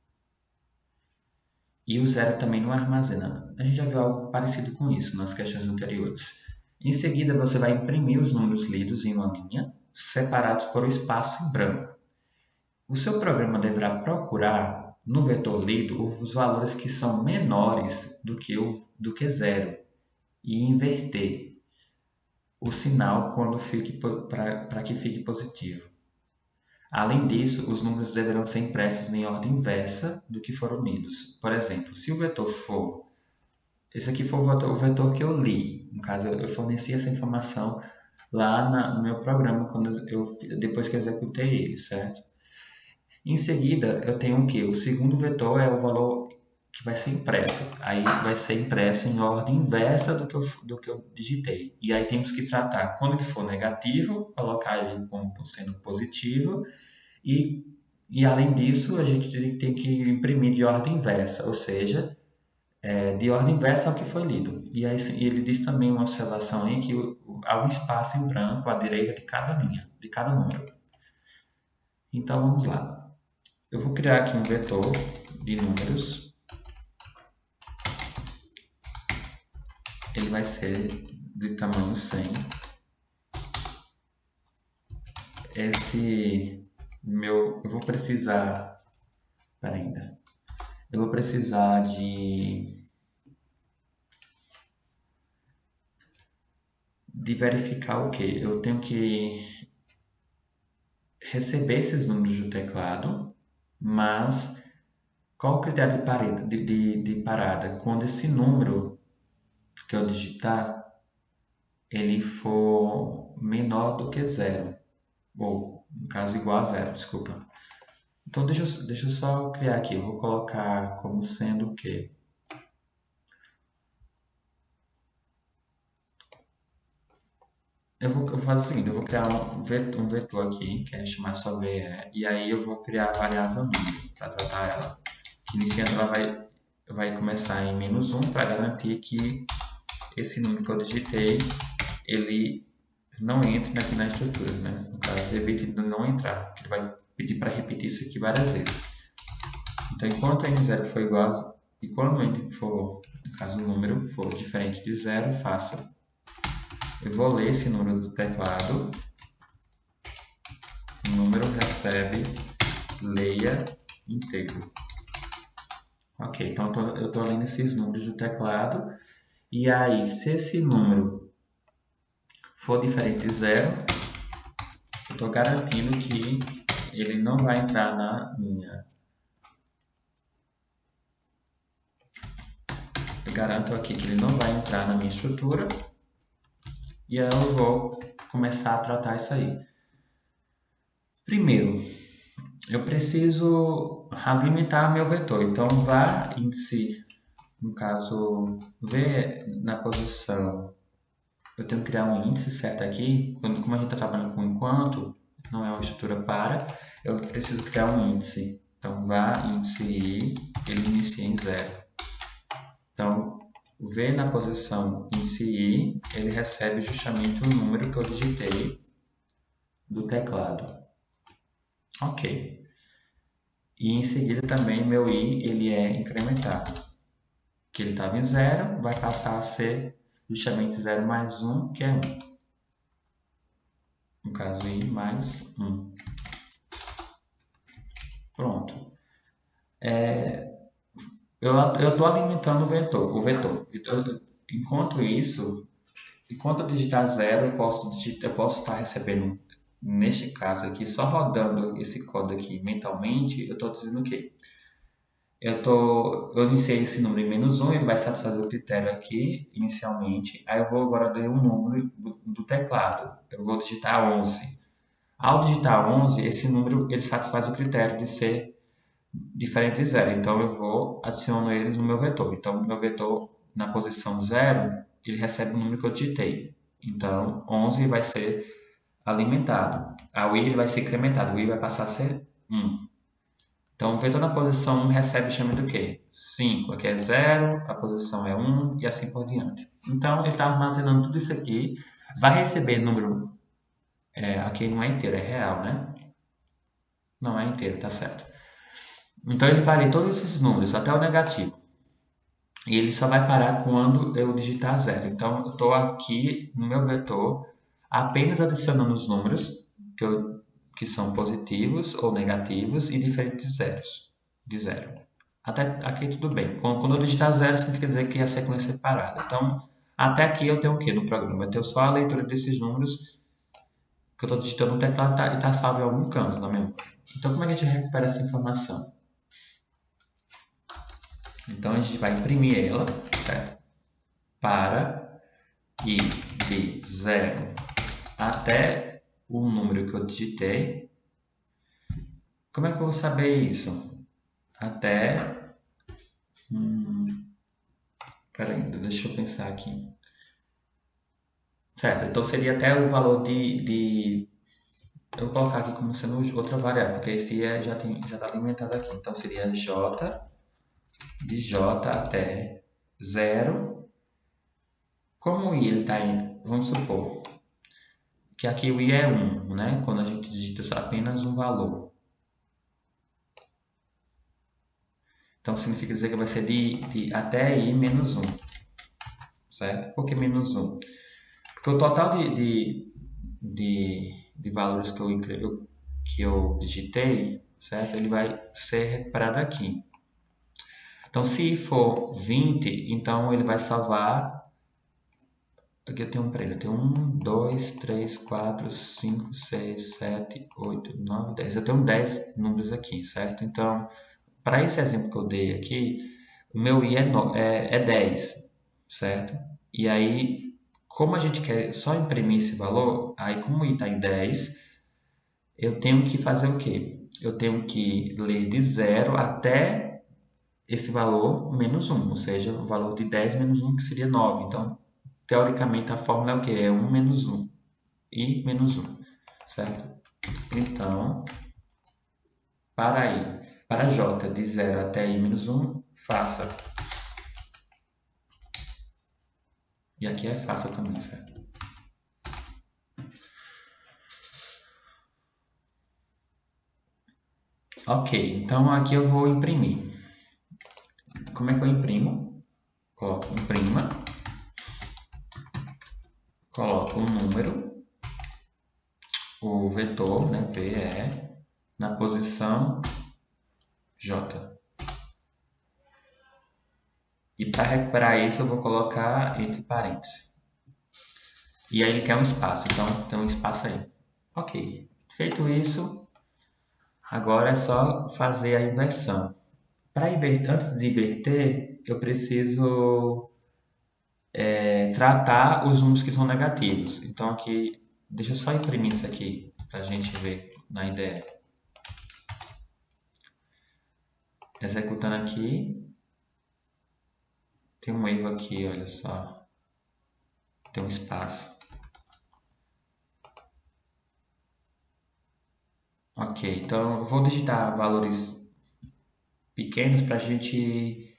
E o 0 também não armazena. A gente já viu algo parecido com isso nas questões anteriores. Em seguida, você vai imprimir os números lidos em uma linha, separados por um espaço em branco. O seu programa deverá procurar no vetor lido os valores que são menores do que 0 e inverter o sinal para que fique positivo. Além disso, os números deverão ser impressos em ordem inversa do que foram lidos. Por exemplo, se o vetor for... Esse aqui foi o vetor que eu li. No caso, eu forneci essa informação lá no meu programa depois que eu executei ele, certo? Em seguida, eu tenho o quê? O segundo vetor é o valor que vai ser impresso. Aí vai ser impresso em ordem inversa do que eu digitei. E aí temos que tratar, quando ele for negativo, colocar ele como sendo positivo. E além disso, a gente tem que imprimir de ordem inversa, ou seja, de ordem inversa ao que foi lido. E aí ele diz também uma observação aí que há um espaço em branco à direita de cada linha, de cada número. Então vamos lá. Eu vou criar aqui um vetor de números. Ele vai ser de tamanho 100. Eu vou precisar... Espera ainda. Eu vou precisar de verificar o quê? Eu tenho que receber esses números do teclado, mas qual o critério de parada? Quando esse número que eu digitar, ele for menor do que 0, ou no caso igual a 0, desculpa. Então deixa eu só criar aqui, eu vou colocar como sendo o quê? Eu vou fazer o seguinte, eu vou criar um vetor aqui, que é chamar só VE, e aí eu vou criar a variável número para tratar ela. Iniciando, ela vai começar em -1 para garantir que esse número que eu digitei, ele não entre aqui na estrutura, né? No caso, evite de não entrar, porque ele vai pedir para repetir isso aqui várias vezes. Então, enquanto n0 for igual a... E quando n for, no caso, o número for diferente de 0, faça. Eu vou ler esse número do teclado. O número recebe, leia inteiro. Ok, então eu estou lendo esses números do teclado. E aí, se esse número for diferente de 0, eu estou garantindo que ele não vai entrar na minha... Eu garanto aqui que ele não vai entrar na minha estrutura. E aí eu vou começar a tratar isso aí. Primeiro, eu preciso alimentar meu vetor. Então, var índice, no caso, v na posição, eu tenho que criar um índice certo aqui. Como a gente está trabalhando com enquanto, não é uma estrutura para, eu preciso criar um índice. Então, var índice i, ele inicia em 0. Então, v na posição índice i, ele recebe justamente o número que eu digitei do teclado. Ok. E em seguida também meu i ele é incrementado. Que ele estava em 0, vai passar a ser justamente 0 mais 1, que é 1. No caso, i mais 1. Pronto. Eu estou alimentando o vetor. Enquanto isso, enquanto eu digitar 0, eu posso estar recebendo, neste caso aqui, só rodando esse código aqui mentalmente, eu estou dizendo o quê? Eu iniciei esse número em -1, ele vai satisfazer o critério aqui inicialmente. Aí eu vou agora ler um número do teclado. Eu vou digitar 11. Ao digitar 11, esse número ele satisfaz o critério de ser diferente de 0. Então eu vou adicionar eles no meu vetor. Então meu vetor na posição 0, ele recebe o número que eu digitei. Então 11 vai ser alimentado. O i ele vai ser incrementado. O i vai passar a ser 1. Então, o vetor na posição 1 recebe chamado do quê? 5. Aqui é 0, a posição é 1 e assim por diante. Então, ele está armazenando tudo isso aqui. Vai receber número... aqui não é inteiro, é real, né? Não é inteiro, tá certo. Então, ele vai ler todos esses números, até o negativo. E ele só vai parar quando eu digitar 0. Então, eu estou aqui no meu vetor apenas adicionando os números que são positivos ou negativos e diferentes de 0. Até aqui tudo bem. Quando eu digitar 0, significa dizer que a sequência é parada. Então, até aqui eu tenho o que no programa? Eu tenho só a leitura desses números que eu estou digitando no teclado e está salvo em algum canto na memória. Então, como é que a gente recupera essa informação? Então, a gente vai imprimir ela, certo? Para ir de 0 até o número que eu digitei. Como é que eu vou saber isso? Até... Peraí, deixa eu pensar aqui. Certo, então seria até o valor eu vou colocar aqui como sendo outra variável, porque esse já está alimentado aqui. Então seria j de j até 0. Como o i ele está em... Vamos supor que aqui o i é 1, né? Quando a gente digita apenas um valor. Então significa dizer que vai ser de até i menos 1. Certo? Por que menos 1? Porque o total de valores que eu digitei, certo? Ele vai ser recuperado aqui. Então, se for 20, então ele vai salvar... Aqui eu tenho um para ele. Eu tenho 1, 2, 3, 4, 5, 6, 7, 8, 9, 10. Eu tenho 10 números aqui, certo? Então, para esse exemplo que eu dei aqui, o meu i é 10, certo? E aí, como a gente quer só imprimir esse valor, aí como o i está em 10, eu tenho que fazer o quê? Eu tenho que ler de 0 até esse valor menos 1, ou seja, o valor de 10 menos 1, que seria 9. Então, teoricamente, a fórmula é o quê? É 1 menos 1 e menos 1, certo? Então, para j de 0 até i menos 1, faça. E aqui é faça também, certo? Ok, então aqui eu vou imprimir. Como é que eu imprimo? Coloco imprima, coloco um número, o vetor, né, v na posição j. E para recuperar isso eu vou colocar entre parênteses. E aí ele quer um espaço, então tem um espaço aí. Ok, feito isso, agora é só fazer a inversão. Antes de inverter, eu preciso tratar os números que são negativos. Então aqui, deixa eu só imprimir isso aqui para a gente ver na ideia. Executando aqui. Tem um erro aqui, olha só. Tem um espaço. Ok, então eu vou digitar valores pequenos para a gente,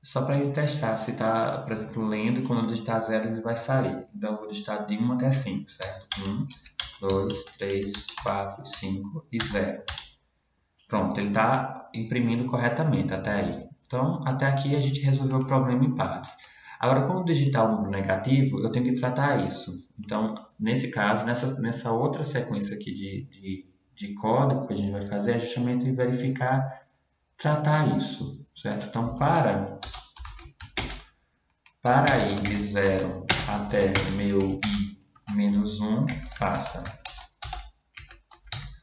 só para a gente testar se está, por exemplo, lendo, quando eu digitar 0 ele vai sair. Então eu vou digitar de 1 até 5, certo? 1, 2, 3, 4, 5 e 0. Pronto, ele está imprimindo corretamente até aí. Então, até aqui a gente resolveu o problema em partes. Agora, quando digitar um número negativo, eu tenho que tratar isso. Então, nesse caso, nessa outra sequência aqui de código que a gente vai fazer, é justamente verificar, tratar isso, certo? Então, para i de 0 até meu i menos 1, faça.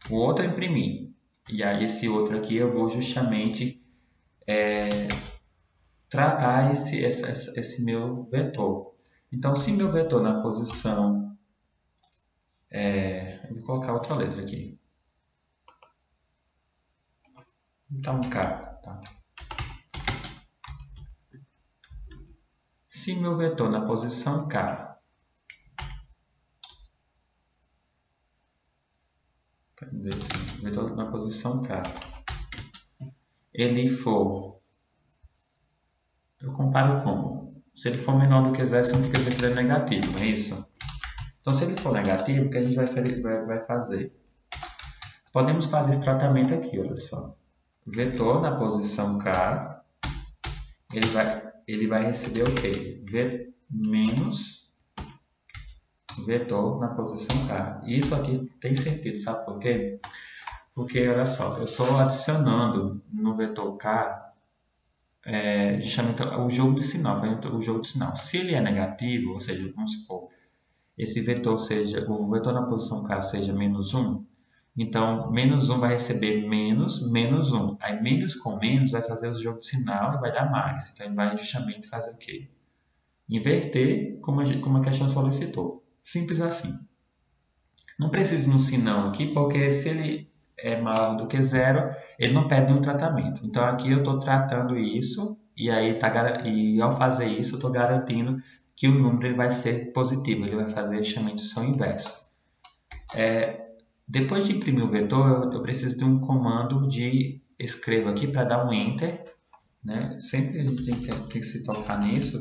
O outro é imprimir. E aí, esse outro aqui eu vou justamente tratar esse meu vetor. Então, se meu vetor na posição... eu vou colocar outra letra aqui. Então, K. Tá? Se meu vetor na posição K... Cadê esse vetor na posição K? Ele for... Eu comparo como? Se ele for menor do que 0, significa dizer que ele é negativo, não é isso? Então, se ele for negativo, o que a gente vai fazer? Podemos fazer esse tratamento aqui, olha só. Vetor na posição K, ele vai receber o quê? Menos vetor na posição K. Isso aqui tem sentido, sabe por quê? Porque, olha só, eu estou adicionando no vetor K justamente o jogo de sinal, o jogo de sinal. Se ele é negativo, ou seja, vamos supor, esse vetor seja, o vetor na posição K seja menos 1, então menos 1 vai receber menos, menos 1. Aí menos com menos vai fazer o jogo de sinal e vai dar mais. Então ele vai justamente fazer o quê? Inverter como a questão solicitou. Simples assim. Não preciso no sinão aqui, porque se ele é maior do que 0, ele não pede nenhum tratamento. Então aqui eu estou tratando isso e aí e ao fazer isso eu estou garantindo que o número ele vai ser positivo, ele vai fazer justamente o seu inverso. Depois de imprimir o vetor, eu preciso de um comando de escrevo aqui para dar um enter, né? Sempre a gente tem que se tocar nisso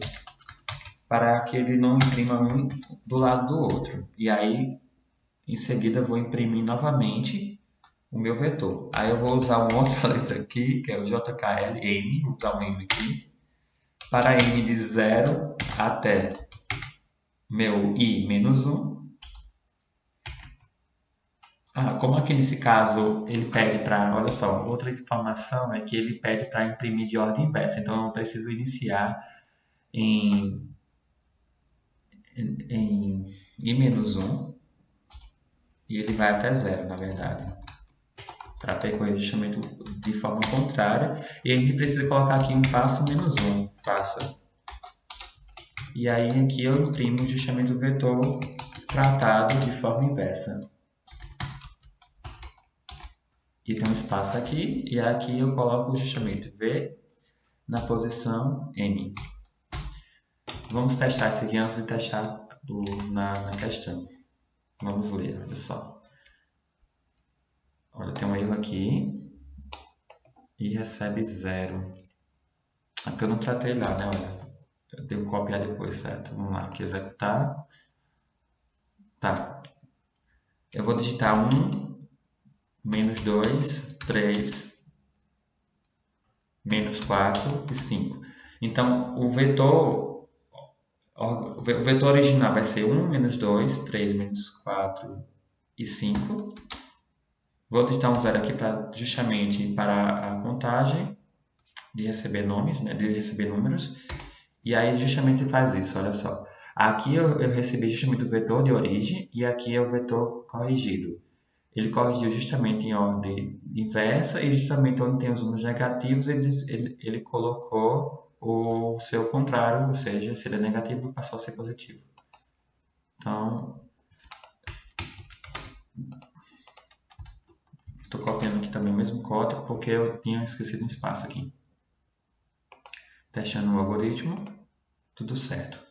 para que ele não imprima um do lado do outro. E aí, em seguida, eu vou imprimir novamente o meu vetor. Aí eu vou usar uma outra letra aqui, que é o JKL, M, vou usar um M aqui, para M de 0 até meu I menos 1. Como aqui nesse caso ele pede para, olha só, outra informação é que ele pede para imprimir de ordem inversa, então eu preciso iniciar em I-1 e ele vai até 0, na verdade, para percorrer justamente de forma contrária. E a gente precisa colocar aqui um passo menos 1, faça. E aí aqui eu imprimo justamente o vetor tratado de forma inversa. E tem um espaço aqui, e aqui eu coloco justamente V na posição M. Vamos testar isso aqui antes de testar na questão. Vamos ler, olha só. Olha, tem um erro aqui e recebe 0. Aqui eu não tratei lá, né? Olha, eu devo copiar depois, certo? Vamos lá, aqui executar. Tá. Eu vou digitar 1, menos 2, 3, menos 4 e 5. Então, o vetor original vai ser 1, menos 2, 3, menos 4 e 5. Vou digitar um 0 aqui justamente para a contagem de receber nomes, né, de receber números. E aí justamente faz isso, olha só. Aqui eu recebi justamente o vetor de origem e aqui é o vetor corrigido. Ele corrigiu justamente em ordem inversa e justamente onde tem os números negativos ele colocou o seu contrário, ou seja, se ele é negativo passou a ser positivo. Então, Estou copiando aqui também o mesmo código porque eu tinha esquecido um espaço aqui. Testando o algoritmo, tudo certo.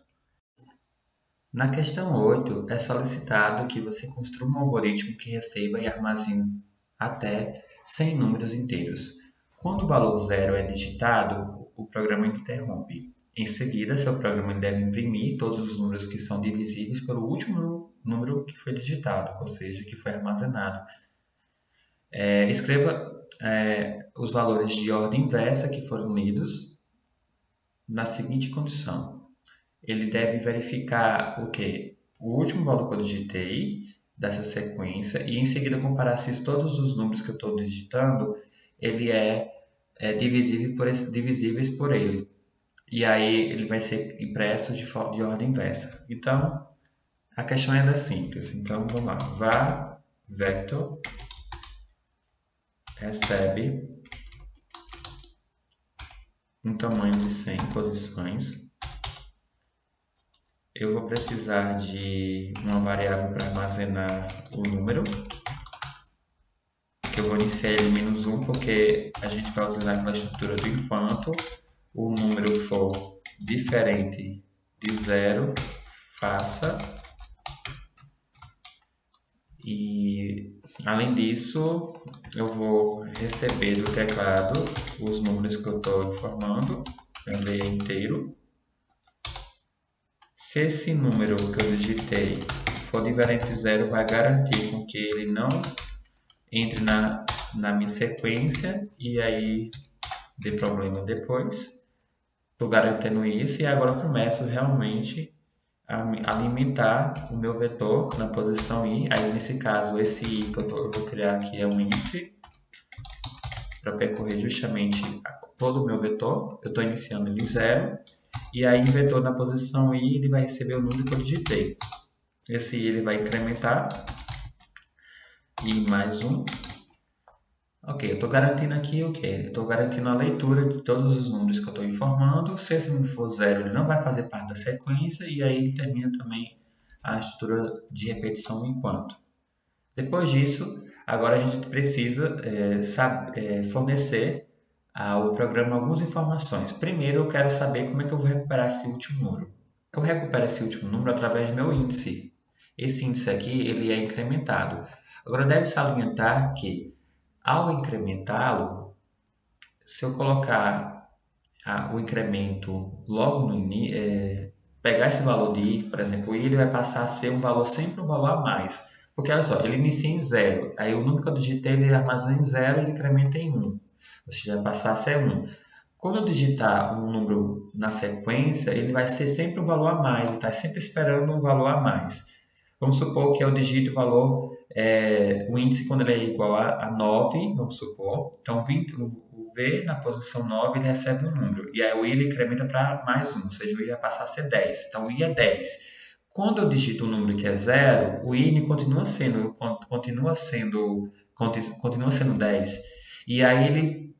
Na questão 8, é solicitado que você construa um algoritmo que receba e armazene até 100 números inteiros. Quando o valor 0 é digitado, o programa interrompe. Em seguida, seu programa deve imprimir todos os números que são divisíveis pelo último número que foi digitado, ou seja, que foi armazenado. Escreva os valores de ordem inversa que foram lidos na seguinte condição. Ele deve verificar o quê? O último valor que eu digitei dessa sequência e em seguida comparar se todos os números que eu estou digitando ele divisíveis por ele. E aí ele vai ser impresso de ordem inversa. Então, a questão é simples. Então, vamos lá. Var vector recebe um tamanho de 100 posições. Eu vou precisar de uma variável para armazenar o número, que eu vou iniciar ele menos 1, porque a gente vai utilizar aquela estrutura do enquanto o número for diferente de 0, faça. E, além disso, eu vou receber do teclado os números que eu estou informando, ele é inteiro. Se esse número que eu digitei for diferente de 0, vai garantir com que ele não entre na minha sequência e aí dê problema depois. Estou garantindo isso e agora eu começo realmente a alimentar o meu vetor na posição i. Aí nesse caso, esse i que eu vou criar aqui é um índice para percorrer justamente todo o meu vetor. Eu estou iniciando ele 0 e aí o vetor na posição i ele vai receber o número que eu digitei. Esse i ele vai incrementar i mais 1. Ok, eu estou garantindo aqui o quê? Eu estou garantindo a leitura de todos os números que eu estou informando. Se esse número for 0, ele não vai fazer parte da sequência e aí ele termina também a estrutura de repetição enquanto. Depois disso, agora a gente precisa fornecer ao programa algumas informações. Primeiro, eu quero saber como é que eu vou recuperar esse último número. Eu recupero esse último número através do meu índice. Esse índice aqui ele é incrementado. Agora, deve salientar que ao incrementá-lo, se eu colocar o incremento logo no início, pegar esse valor de i, por exemplo, o i ele vai passar a ser sempre um valor a mais. Porque olha só, ele inicia em 0, aí o número que eu digitei ele armazena em 0 e ele incrementa em 1. Ou seja, vai passar a ser 1. Quando eu digitar um número na sequência, ele vai ser sempre um valor a mais, ele está sempre esperando um valor a mais. Vamos supor que eu digito o valor, o índice quando ele é igual a 9, vamos supor. Então, o V na posição 9 ele recebe um número. E aí o I ele incrementa para mais 1, ou seja, o I vai passar a ser 10. Então, o I é 10. Quando eu digito um número que é 0, o I continua sendo 10. E aí ele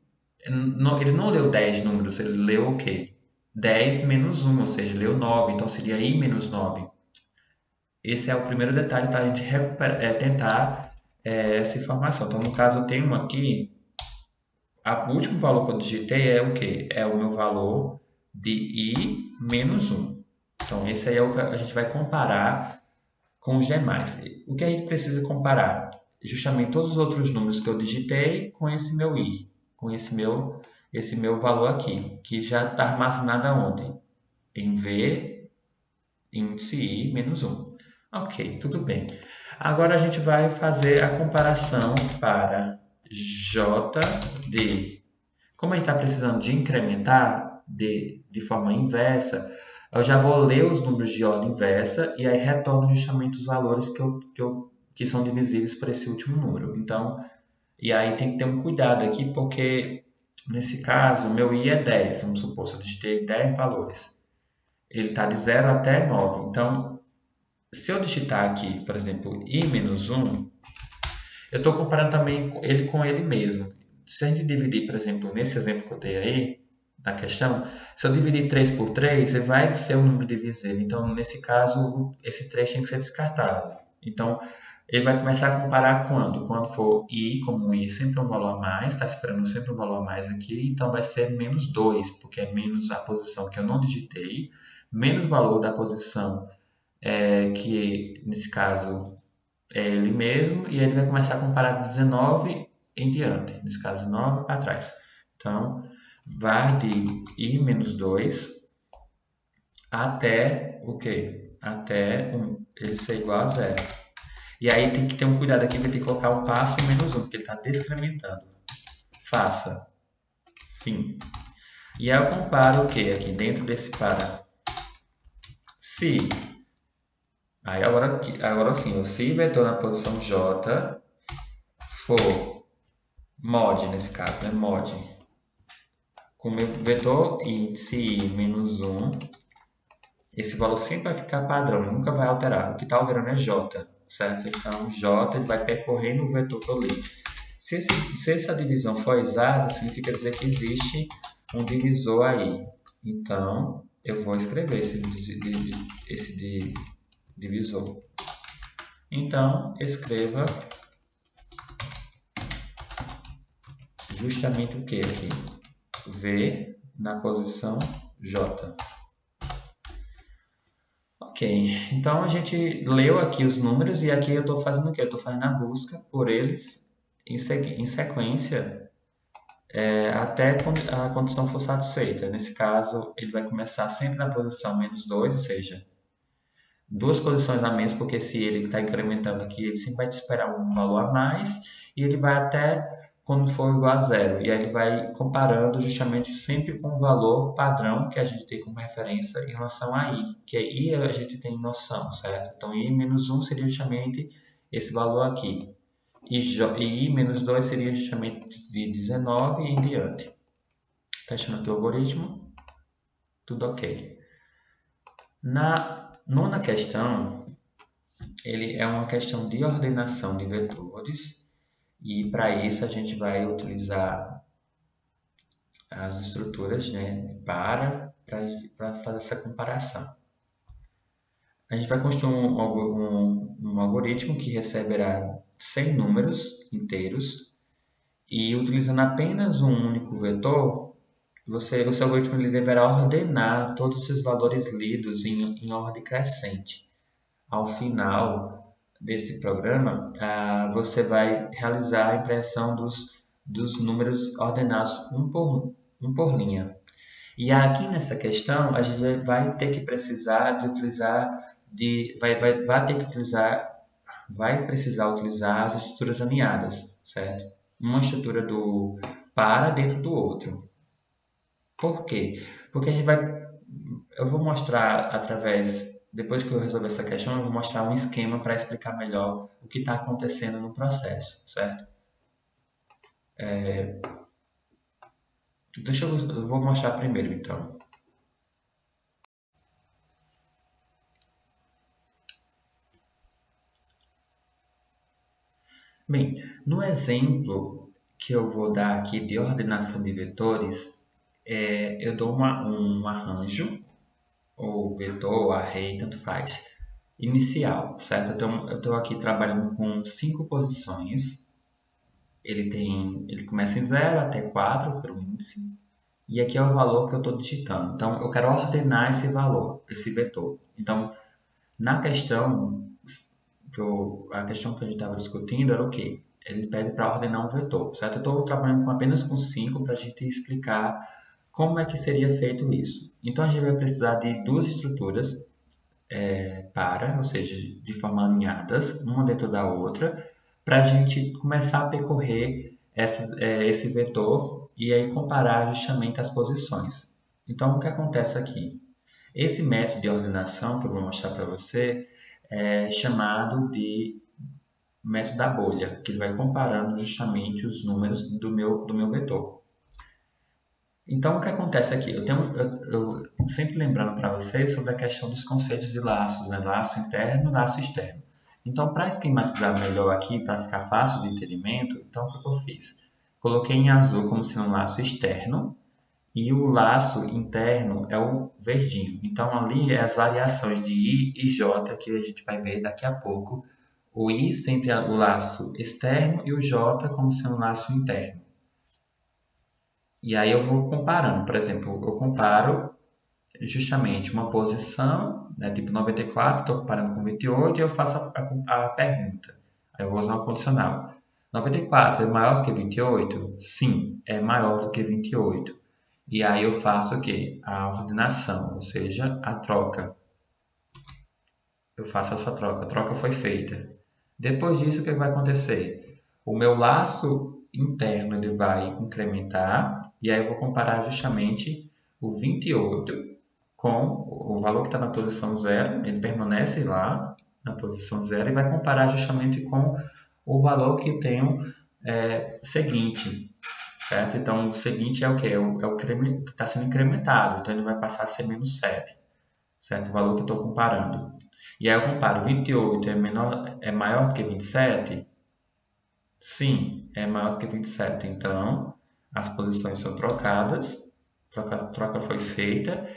não leu 10 números, ele leu o quê? 10 menos 1, ou seja, leu 9. Então, seria I menos 9. Esse é o primeiro detalhe para a gente tentar essa informação. Então, no caso, eu tenho aqui, o último valor que eu digitei é o quê? É o meu valor de i menos 1. Então, esse aí é o que a gente vai comparar com os demais. O que a gente precisa comparar? Justamente todos os outros números que eu digitei com esse meu i, com esse meu valor aqui, que já está armazenado aonde? Em v, índice i menos 1. Ok, tudo bem. Agora a gente vai fazer a comparação para JD. Como a gente está precisando de incrementar de forma inversa, eu já vou ler os números de ordem inversa e aí retorno justamente os valores que são divisíveis por esse último número. Então, e aí tem que ter um cuidado aqui, porque nesse caso, meu i é 10. Vamos supor, se eu digitei 10 valores. Ele está de 0 até 9. Então, se eu digitar aqui, por exemplo, i menos 1, eu estou comparando também ele com ele mesmo. Se a gente dividir, por exemplo, nesse exemplo que eu dei aí, na questão, se eu dividir 3 por 3, vai ser um número divisível. Então, nesse caso, esse 3 tem que ser descartado. Então, Ele vai começar a comparar quando? Quando for I, como I é sempre um valor a mais, está esperando sempre um valor a mais aqui, então vai ser menos 2, porque é menos a posição que eu não digitei, menos o valor da posição, que nesse caso é ele mesmo, e ele vai começar a comparar de 19 em diante, nesse caso 9 para trás. Então, var de I menos 2 até o quê? Até ele ser igual a zero. E aí tem que ter um cuidado aqui, vai ter que colocar o passo menos 1, porque ele está decrementando. Faça. Fim. E aí eu comparo o que aqui dentro desse para? Se. Aí agora sim, se o vetor na posição J for mod, nesse caso, né? Mod. Com o meu vetor índice I menos 1, esse valor sempre vai ficar padrão, nunca vai alterar. O que está alterando é J, certo? Então, J ele vai percorrer no vetor que eu li. Se essa divisão for exata, significa dizer que existe um divisor aí. Então, eu vou escrever esse divisor. Então, escreva justamente o que aqui? V na posição J. Ok, então a gente leu aqui os números e aqui eu estou fazendo o quê? Eu estou fazendo a busca por eles em sequência até a condição for satisfeita. Nesse caso, ele vai começar sempre na posição menos 2, ou seja, duas posições a menos, porque se ele está incrementando aqui, ele sempre vai te esperar um valor a mais e ele vai até quando for igual a zero. E aí ele vai comparando justamente sempre com o valor padrão que a gente tem como referência em relação a I, que I a gente tem noção, certo? Então, I menos 1 seria justamente esse valor aqui. E I menos 2 seria justamente de 19 e em diante. Testando aqui o algoritmo, tudo ok. Na nona questão, ele é uma questão de ordenação de vetores e para isso a gente vai utilizar as estruturas, né, para fazer essa comparação. A gente vai construir um algoritmo que receberá 100 números inteiros e utilizando apenas um único vetor, o seu algoritmo ele deverá ordenar todos esses valores lidos em ordem crescente. Ao final desse programa, você vai realizar a impressão dos números ordenados um por linha. E aqui nessa questão, a gente vai ter que precisar de utilizar, vai precisar utilizar as estruturas alinhadas, certo? Uma estrutura do para dentro do outro. Por quê? Porque eu vou mostrar depois que eu resolver essa questão, eu vou mostrar um esquema para explicar melhor o que está acontecendo no processo, certo? Eu vou mostrar primeiro, então. Bem, no exemplo que eu vou dar aqui de ordenação de vetores, eu dou um arranjo, ou vetor, ou array, tanto faz, inicial, certo? Então, eu estou aqui trabalhando com 5 posições. Ele começa em 0 até 4 pelo índice, e aqui é o valor que eu estou digitando. Então, eu quero ordenar esse valor, esse vetor. Então, na questão, a questão que a gente estava discutindo era o quê? Ele pede para ordenar um vetor, certo? Eu estou trabalhando apenas com 5 para a gente explicar como é que seria feito isso. Então, a gente vai precisar de duas estruturas ou seja, de forma alinhadas, uma dentro da outra, para a gente começar a percorrer esse vetor e aí comparar justamente as posições. Então, o que acontece aqui? Esse método de ordenação que eu vou mostrar para você é chamado de método da bolha, que ele vai comparando justamente os números do meu vetor. Então, o que acontece aqui? Eu sempre lembrando para vocês sobre a questão dos conceitos de laços, né? Laço interno e laço externo. Então, para esquematizar melhor aqui, para ficar fácil de entendimento, então o que eu fiz? Coloquei em azul como sendo um laço externo e o laço interno é o verdinho. Então, ali é as variações de I e J que a gente vai ver daqui a pouco o I sempre é o laço externo e o J como sendo o laço interno. E aí eu vou comparando. Por exemplo, eu comparo justamente uma posição, né, tipo 94, estou comparando com 28 e eu faço a pergunta. Aí eu vou usar o condicional. 94 é maior do que 28? Sim, é maior do que 28. E aí eu faço o quê? A ordenação, ou seja, a troca. Eu faço essa troca. A troca foi feita. Depois disso, o que vai acontecer? O meu laço interno ele vai incrementar e aí eu vou comparar justamente o 28 com o valor que está na posição zero, ele permanece lá na posição zero e vai comparar justamente com o valor que tem o seguinte, certo? Então, o seguinte é o que? É o que está sendo incrementado, então ele vai passar a ser menos 7, certo? O valor que eu estou comparando. E aí eu comparo 28 é maior do que 27? Sim, é maior do que 27. Então, as posições são trocadas, troca foi feita,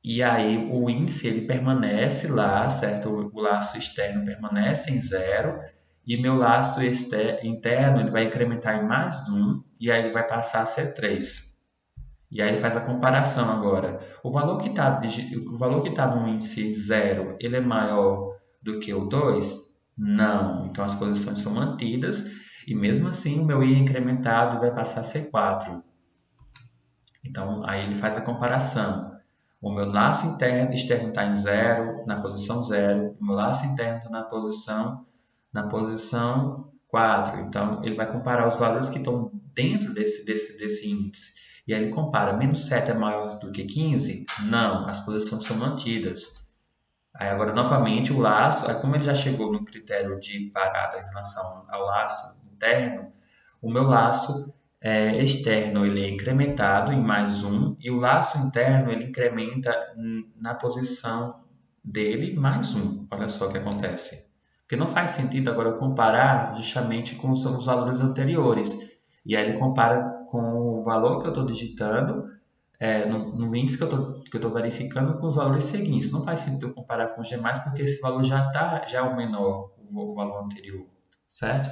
e aí o índice ele permanece lá, certo? O laço externo permanece em zero, e meu laço interno ele vai incrementar em mais 1, e aí ele vai passar a ser 3. E aí ele faz a comparação agora. O valor que está no índice zero, ele é maior do que o 2? Não. Então as posições são mantidas e mesmo assim o meu I é incrementado e vai passar a ser 4. Então aí ele faz a comparação. O meu laço externo está em zero, na posição zero. O meu laço interno está na posição 4. Então, ele vai comparar os valores que estão dentro desse índice. E aí ele compara, menos 7 é maior do que 15? Não, as posições são mantidas. Aí agora, novamente, o laço, aí como ele já chegou no critério de parada em relação ao laço interno, o meu laço externo ele é incrementado em mais 1 e o laço interno ele incrementa na posição dele mais 1. Olha só o que acontece. Porque não faz sentido agora eu comparar justamente com os valores anteriores. E aí ele compara com o valor que eu estou digitando no índice que eu estou verificando com os valores seguintes. Não faz sentido eu comparar com os demais porque esse valor já é o menor, o valor anterior, certo?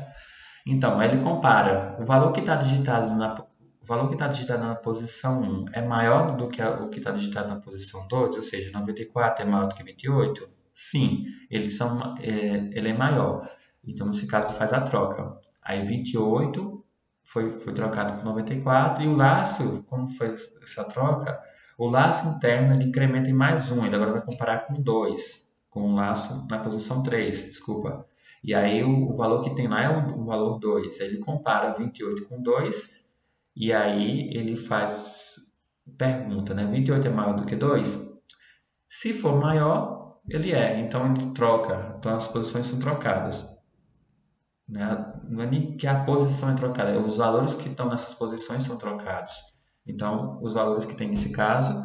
Então, ele compara o valor que está digitado na posição 1 é maior do que o que está digitado na posição 2, ou seja, 94 é maior do que 28? Sim, ele é maior. Então, nesse caso, faz a troca. Aí, 28 foi trocado por 94 e o laço, como foi essa troca, o laço interno ele incrementa em mais 1, ele agora vai comparar com 2, com o laço na posição 3, desculpa. E aí o valor que tem lá é o valor 2. Ele compara 28 com 2 e aí ele faz pergunta, né? 28 é maior do que 2? Se for maior, ele é. Então ele troca. Então as posições são trocadas. Né? Não é nem que a posição é trocada, os valores que estão nessas posições são trocados. Então os valores que tem nesse caso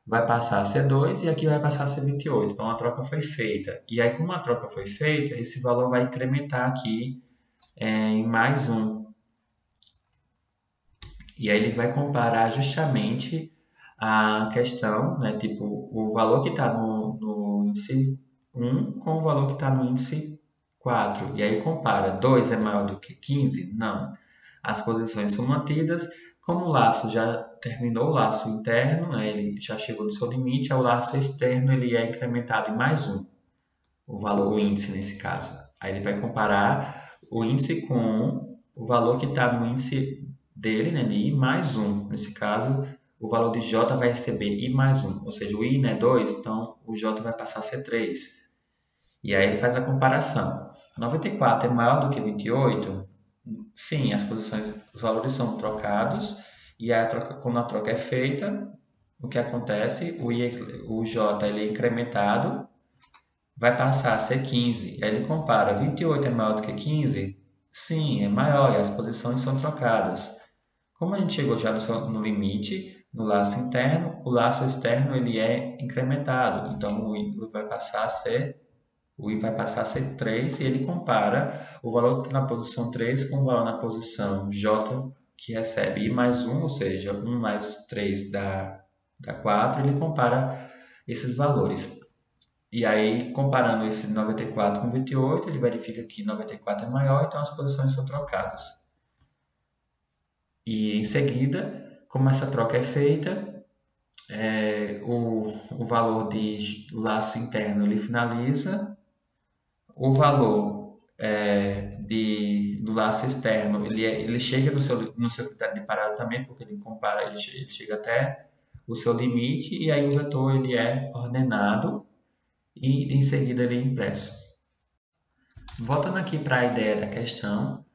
vai passar a ser 2 e aqui vai passar a ser 28. Então a troca foi feita. E aí, como a troca foi feita, esse valor vai incrementar aqui em mais 1. E aí ele vai comparar justamente a questão, né, tipo, o valor que está no índice 1 com o valor que está no índice 4. E aí compara, 2 é maior do que 15? Não. As posições são mantidas. Como o laço já terminou o laço interno, né, ele já chegou no seu limite, o laço externo ele é incrementado em mais 1, o índice nesse caso. Aí ele vai comparar o índice com o valor que está no índice dele, né, de I mais 1. Nesse caso, o valor de J vai receber I mais 1, ou seja, o I é 2, então o J vai passar a ser 3. E aí ele faz a comparação. 94 é maior do que 28? Sim, os valores são trocados e quando a troca é feita, o que acontece? O J ele é incrementado, vai passar a ser 15. Aí ele compara, 28 é maior do que 15? Sim, é maior e as posições são trocadas. Como a gente chegou já no limite, no laço interno, o laço externo ele é incrementado. Então o I vai passar a ser 3 e ele compara o valor que está na posição 3 com o valor na posição J, que recebe I mais 1, ou seja, 1 mais 3 dá 4, ele compara esses valores. E aí, comparando esse 94 com 28, ele verifica que 94 é maior, então as posições são trocadas. E em seguida, como essa troca é feita, o valor de laço interno ele finaliza, o valor do laço externo ele chega no seu critério de parada também, porque ele compara, ele chega até o seu limite, e aí o vetor ele é ordenado e em seguida ele é impresso. Voltando aqui para a ideia da questão,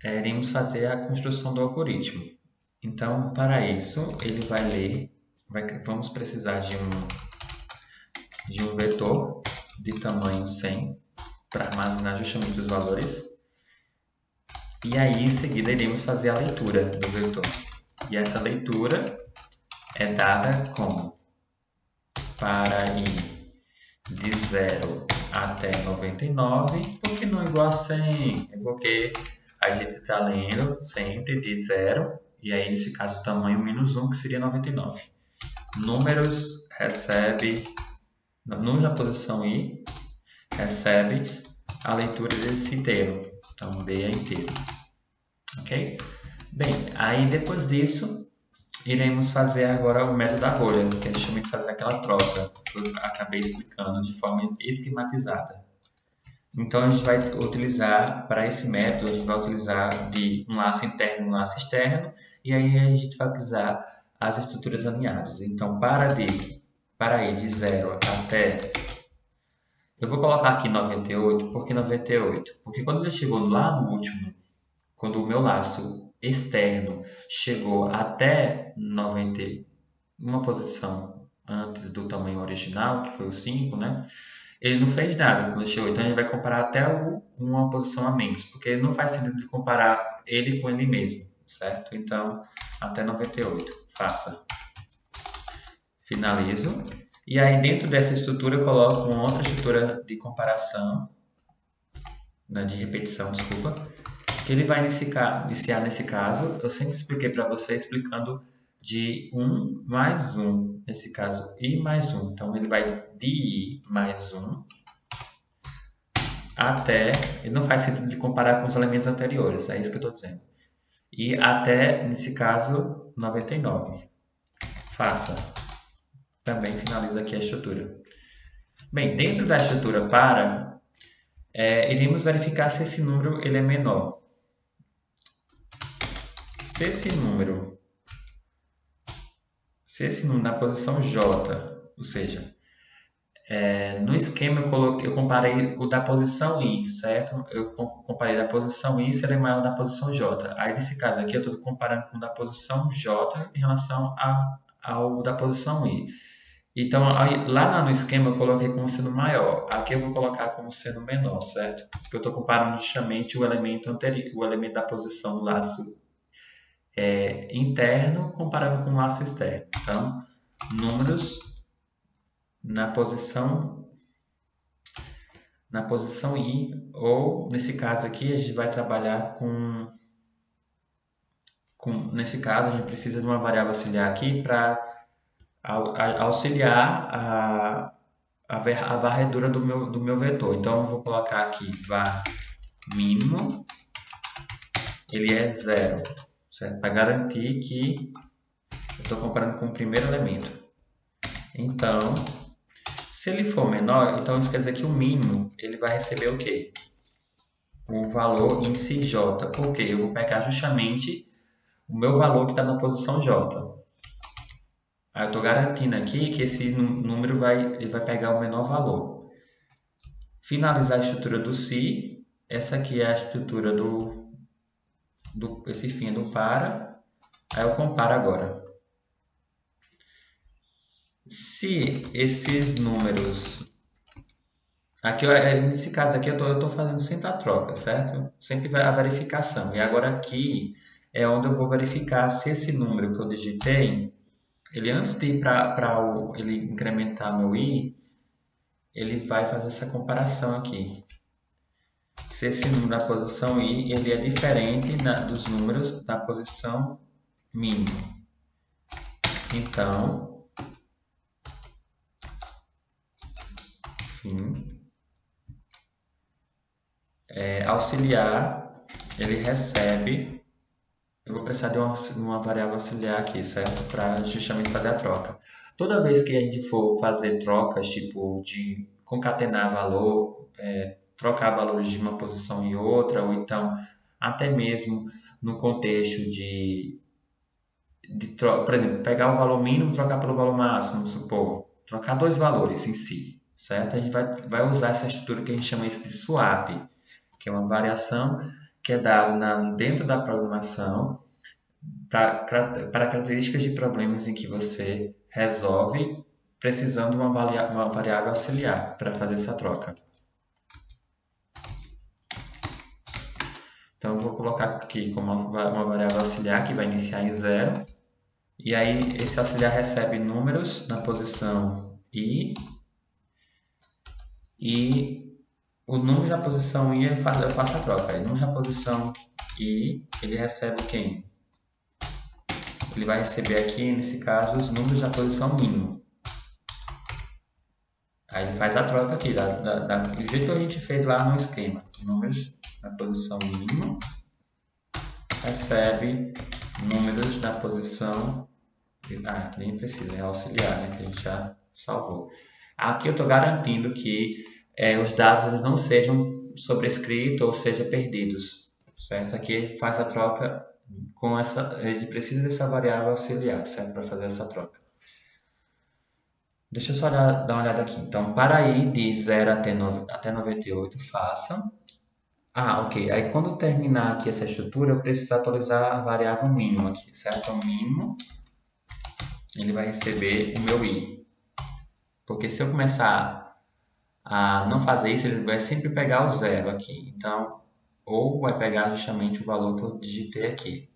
iremos fazer a construção do algoritmo. Então, para isso, ele vai ler, vamos precisar de um vetor de tamanho 100 para armazenar justamente os valores. E aí, em seguida, iremos fazer a leitura do vetor. E essa leitura é dada como para ir de 0 até 99, por que não igual a 100? É porque a gente está lendo sempre de 0, e aí nesse caso o tamanho menos 1, que seria 99. Números recebe, número na posição I, recebe a leitura desse inteiro. Então B é inteiro. Ok? Bem, aí depois disso, iremos fazer agora o método da rolha, que é justamente fazer aquela troca que eu acabei explicando de forma esquematizada. Então, a gente vai utilizar, para esse método, a gente vai utilizar de um laço interno e um laço externo, e aí a gente vai utilizar as estruturas alinhadas. Então, para ir de 0 até... Eu vou colocar aqui 98, por que 98? Porque quando ele chegou lá no último, quando o meu laço externo chegou até 90, uma posição antes do tamanho original, que foi o 5, né? Ele não fez nada quando chegou, então a gente vai comparar até uma posição a menos, porque não faz sentido de comparar ele com ele mesmo, certo? Então, até 98, faça. Finalizo. E aí, dentro dessa estrutura, eu coloco uma outra estrutura de comparação, né, de repetição, desculpa, que ele vai iniciar nesse caso. Eu sempre expliquei para você, explicando de 1 mais 1, nesse caso, I mais 1. Então, ele vai de I mais 1 até... Ele não faz sentido de comparar com os elementos anteriores, é isso que eu estou dizendo. E até, nesse caso, 99. Faça. Também finaliza aqui a estrutura. Bem, dentro da estrutura para, iremos verificar se esse número ele é menor. Se esse número na posição J, ou seja, no esquema eu comparei o da posição I, certo? Eu comparei da posição I se ele é maior da posição J. Aí nesse caso aqui eu estou comparando com o da posição J em relação ao da posição I. Então lá no esquema eu coloquei como sendo maior. Aqui eu vou colocar como sendo menor, certo? Porque eu estou comparando justamente o elemento anterior, o elemento da posição do laço interno comparando com o laço externo. Então, números na posição I, ou nesse caso aqui a gente vai trabalhar nesse caso a gente precisa de uma variável auxiliar aqui para auxiliar a varredura do meu vetor. Então eu vou colocar aqui var mínimo, ele é 0, certo? Para garantir que eu estou comparando com o primeiro elemento. Então, se ele for menor, então isso quer dizer que o mínimo ele vai receber o quê? O valor índice J. Por quê? Eu vou pegar justamente o meu valor que está na posição J. Aí eu estou garantindo aqui que esse número ele vai pegar o menor valor. Finalizar a estrutura do se. Essa aqui é a estrutura esse fim é do para. Aí eu comparo agora. Se esses números... Aqui, nesse caso aqui, eu estou fazendo sempre a troca, certo? Sempre a verificação. E agora aqui é onde eu vou verificar se esse número que eu digitei, ele antes de ir para ele incrementar meu i, ele vai fazer essa comparação aqui. Se esse número da posição i, ele é diferente dos números da posição mínima. Então, fim. Auxiliar, ele recebe. Eu vou precisar de uma variável auxiliar aqui, certo? Para justamente fazer a troca. Toda vez que a gente for fazer trocas, tipo de concatenar valor, trocar valores de uma posição em outra, ou então até mesmo no contexto por exemplo, pegar o valor mínimo e trocar pelo valor máximo, vamos supor, trocar dois valores em si, certo? A gente vai usar essa estrutura que a gente chama isso de swap, que é uma variação que é dada dentro da programação para características de problemas em que você resolve precisando de uma variável auxiliar para fazer essa troca. Então, eu vou colocar aqui como uma variável auxiliar que vai iniciar em 0. E aí, esse auxiliar recebe números na posição I. E o número da posição I, eu faço a troca. O número da posição I, ele recebe quem? Ele vai receber aqui, nesse caso, os números da posição mínima. Aí ele faz a troca aqui, do jeito que a gente fez lá no esquema. Números na posição mínima, recebe números na posição... nem precisa, é auxiliar, né, que a gente já salvou. Aqui eu estou garantindo que os dados não sejam sobrescritos ou sejam perdidos, certo? Aqui faz a troca com essa... Ele precisa dessa variável auxiliar, certo? Para fazer essa troca. Deixa eu só dar uma olhada aqui. Então, para ir de 0 até 98, faça. Ok. Aí, quando terminar aqui essa estrutura, eu preciso atualizar a variável mínima aqui, certo? O mínimo, ele vai receber o meu i. Porque se eu começar a não fazer isso, ele vai sempre pegar o zero aqui. Então, ou vai pegar justamente o valor que eu digitei aqui.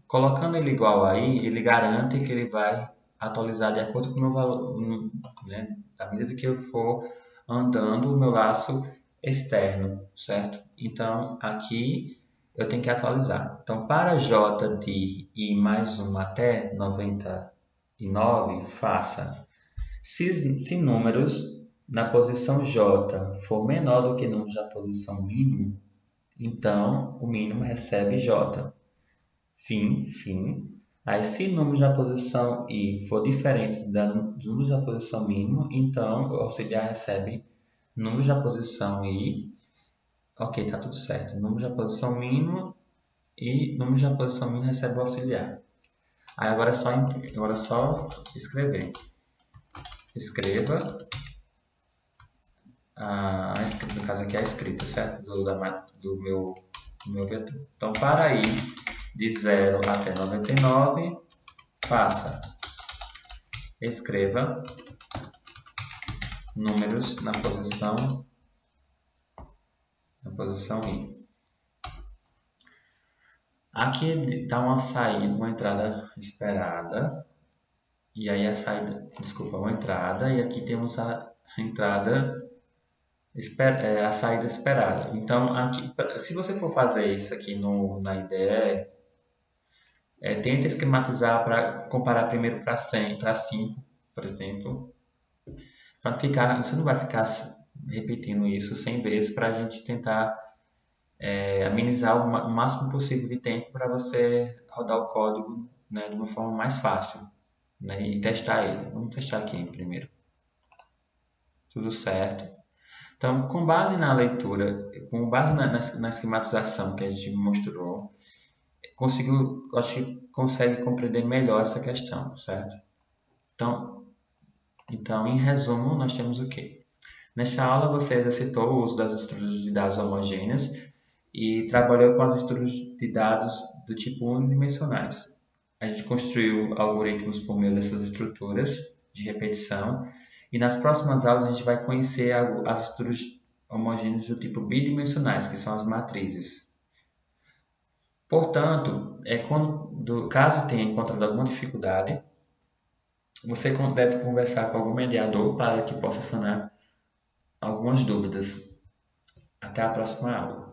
Colocando ele igual aí, ele garante que ele vai atualizar de acordo com o meu valor, né? À medida que eu for andando o meu laço externo, certo? Então, aqui eu tenho que atualizar. Então, para j de i mais 1 até 99, faça. Se números na posição j for menor do que números na posição mínimo, então o mínimo recebe j. Fim. Aí, se o número da posição I for diferente dos números da posição mínima, então o auxiliar recebe números da posição I. Ok, tá tudo certo. Números da posição mínima e números da posição mínima recebe o auxiliar. Aí agora é só escrever. Escreva. No caso aqui é a escrita, certo? Do meu vetor. Então, para ir de 0 até 99, faça. Escreva números na posição I. Aqui está uma entrada esperada. E aí uma entrada. E aqui temos a entrada, a saída esperada. Então, aqui, se você for fazer isso aqui na IDE, tenta esquematizar para comparar primeiro para 5, por exemplo. Você não vai ficar repetindo isso 100 vezes para a gente tentar amenizar o máximo possível de tempo para você rodar o código, né, de uma forma mais fácil, né, e testar ele. Vamos testar aqui primeiro. Tudo certo. Então, com base na leitura, com base na esquematização que a gente mostrou, acho que consegue compreender melhor essa questão, certo? Então, em resumo, nós temos o quê? Nesta aula, você exercitou o uso das estruturas de dados homogêneas e trabalhou com as estruturas de dados do tipo unidimensionais. A gente construiu algoritmos por meio dessas estruturas de repetição e nas próximas aulas a gente vai conhecer as estruturas homogêneas do tipo bidimensionais, que são as matrizes. Portanto, caso tenha encontrado alguma dificuldade, você deve conversar com algum mediador para que possa sanar algumas dúvidas. Até a próxima aula.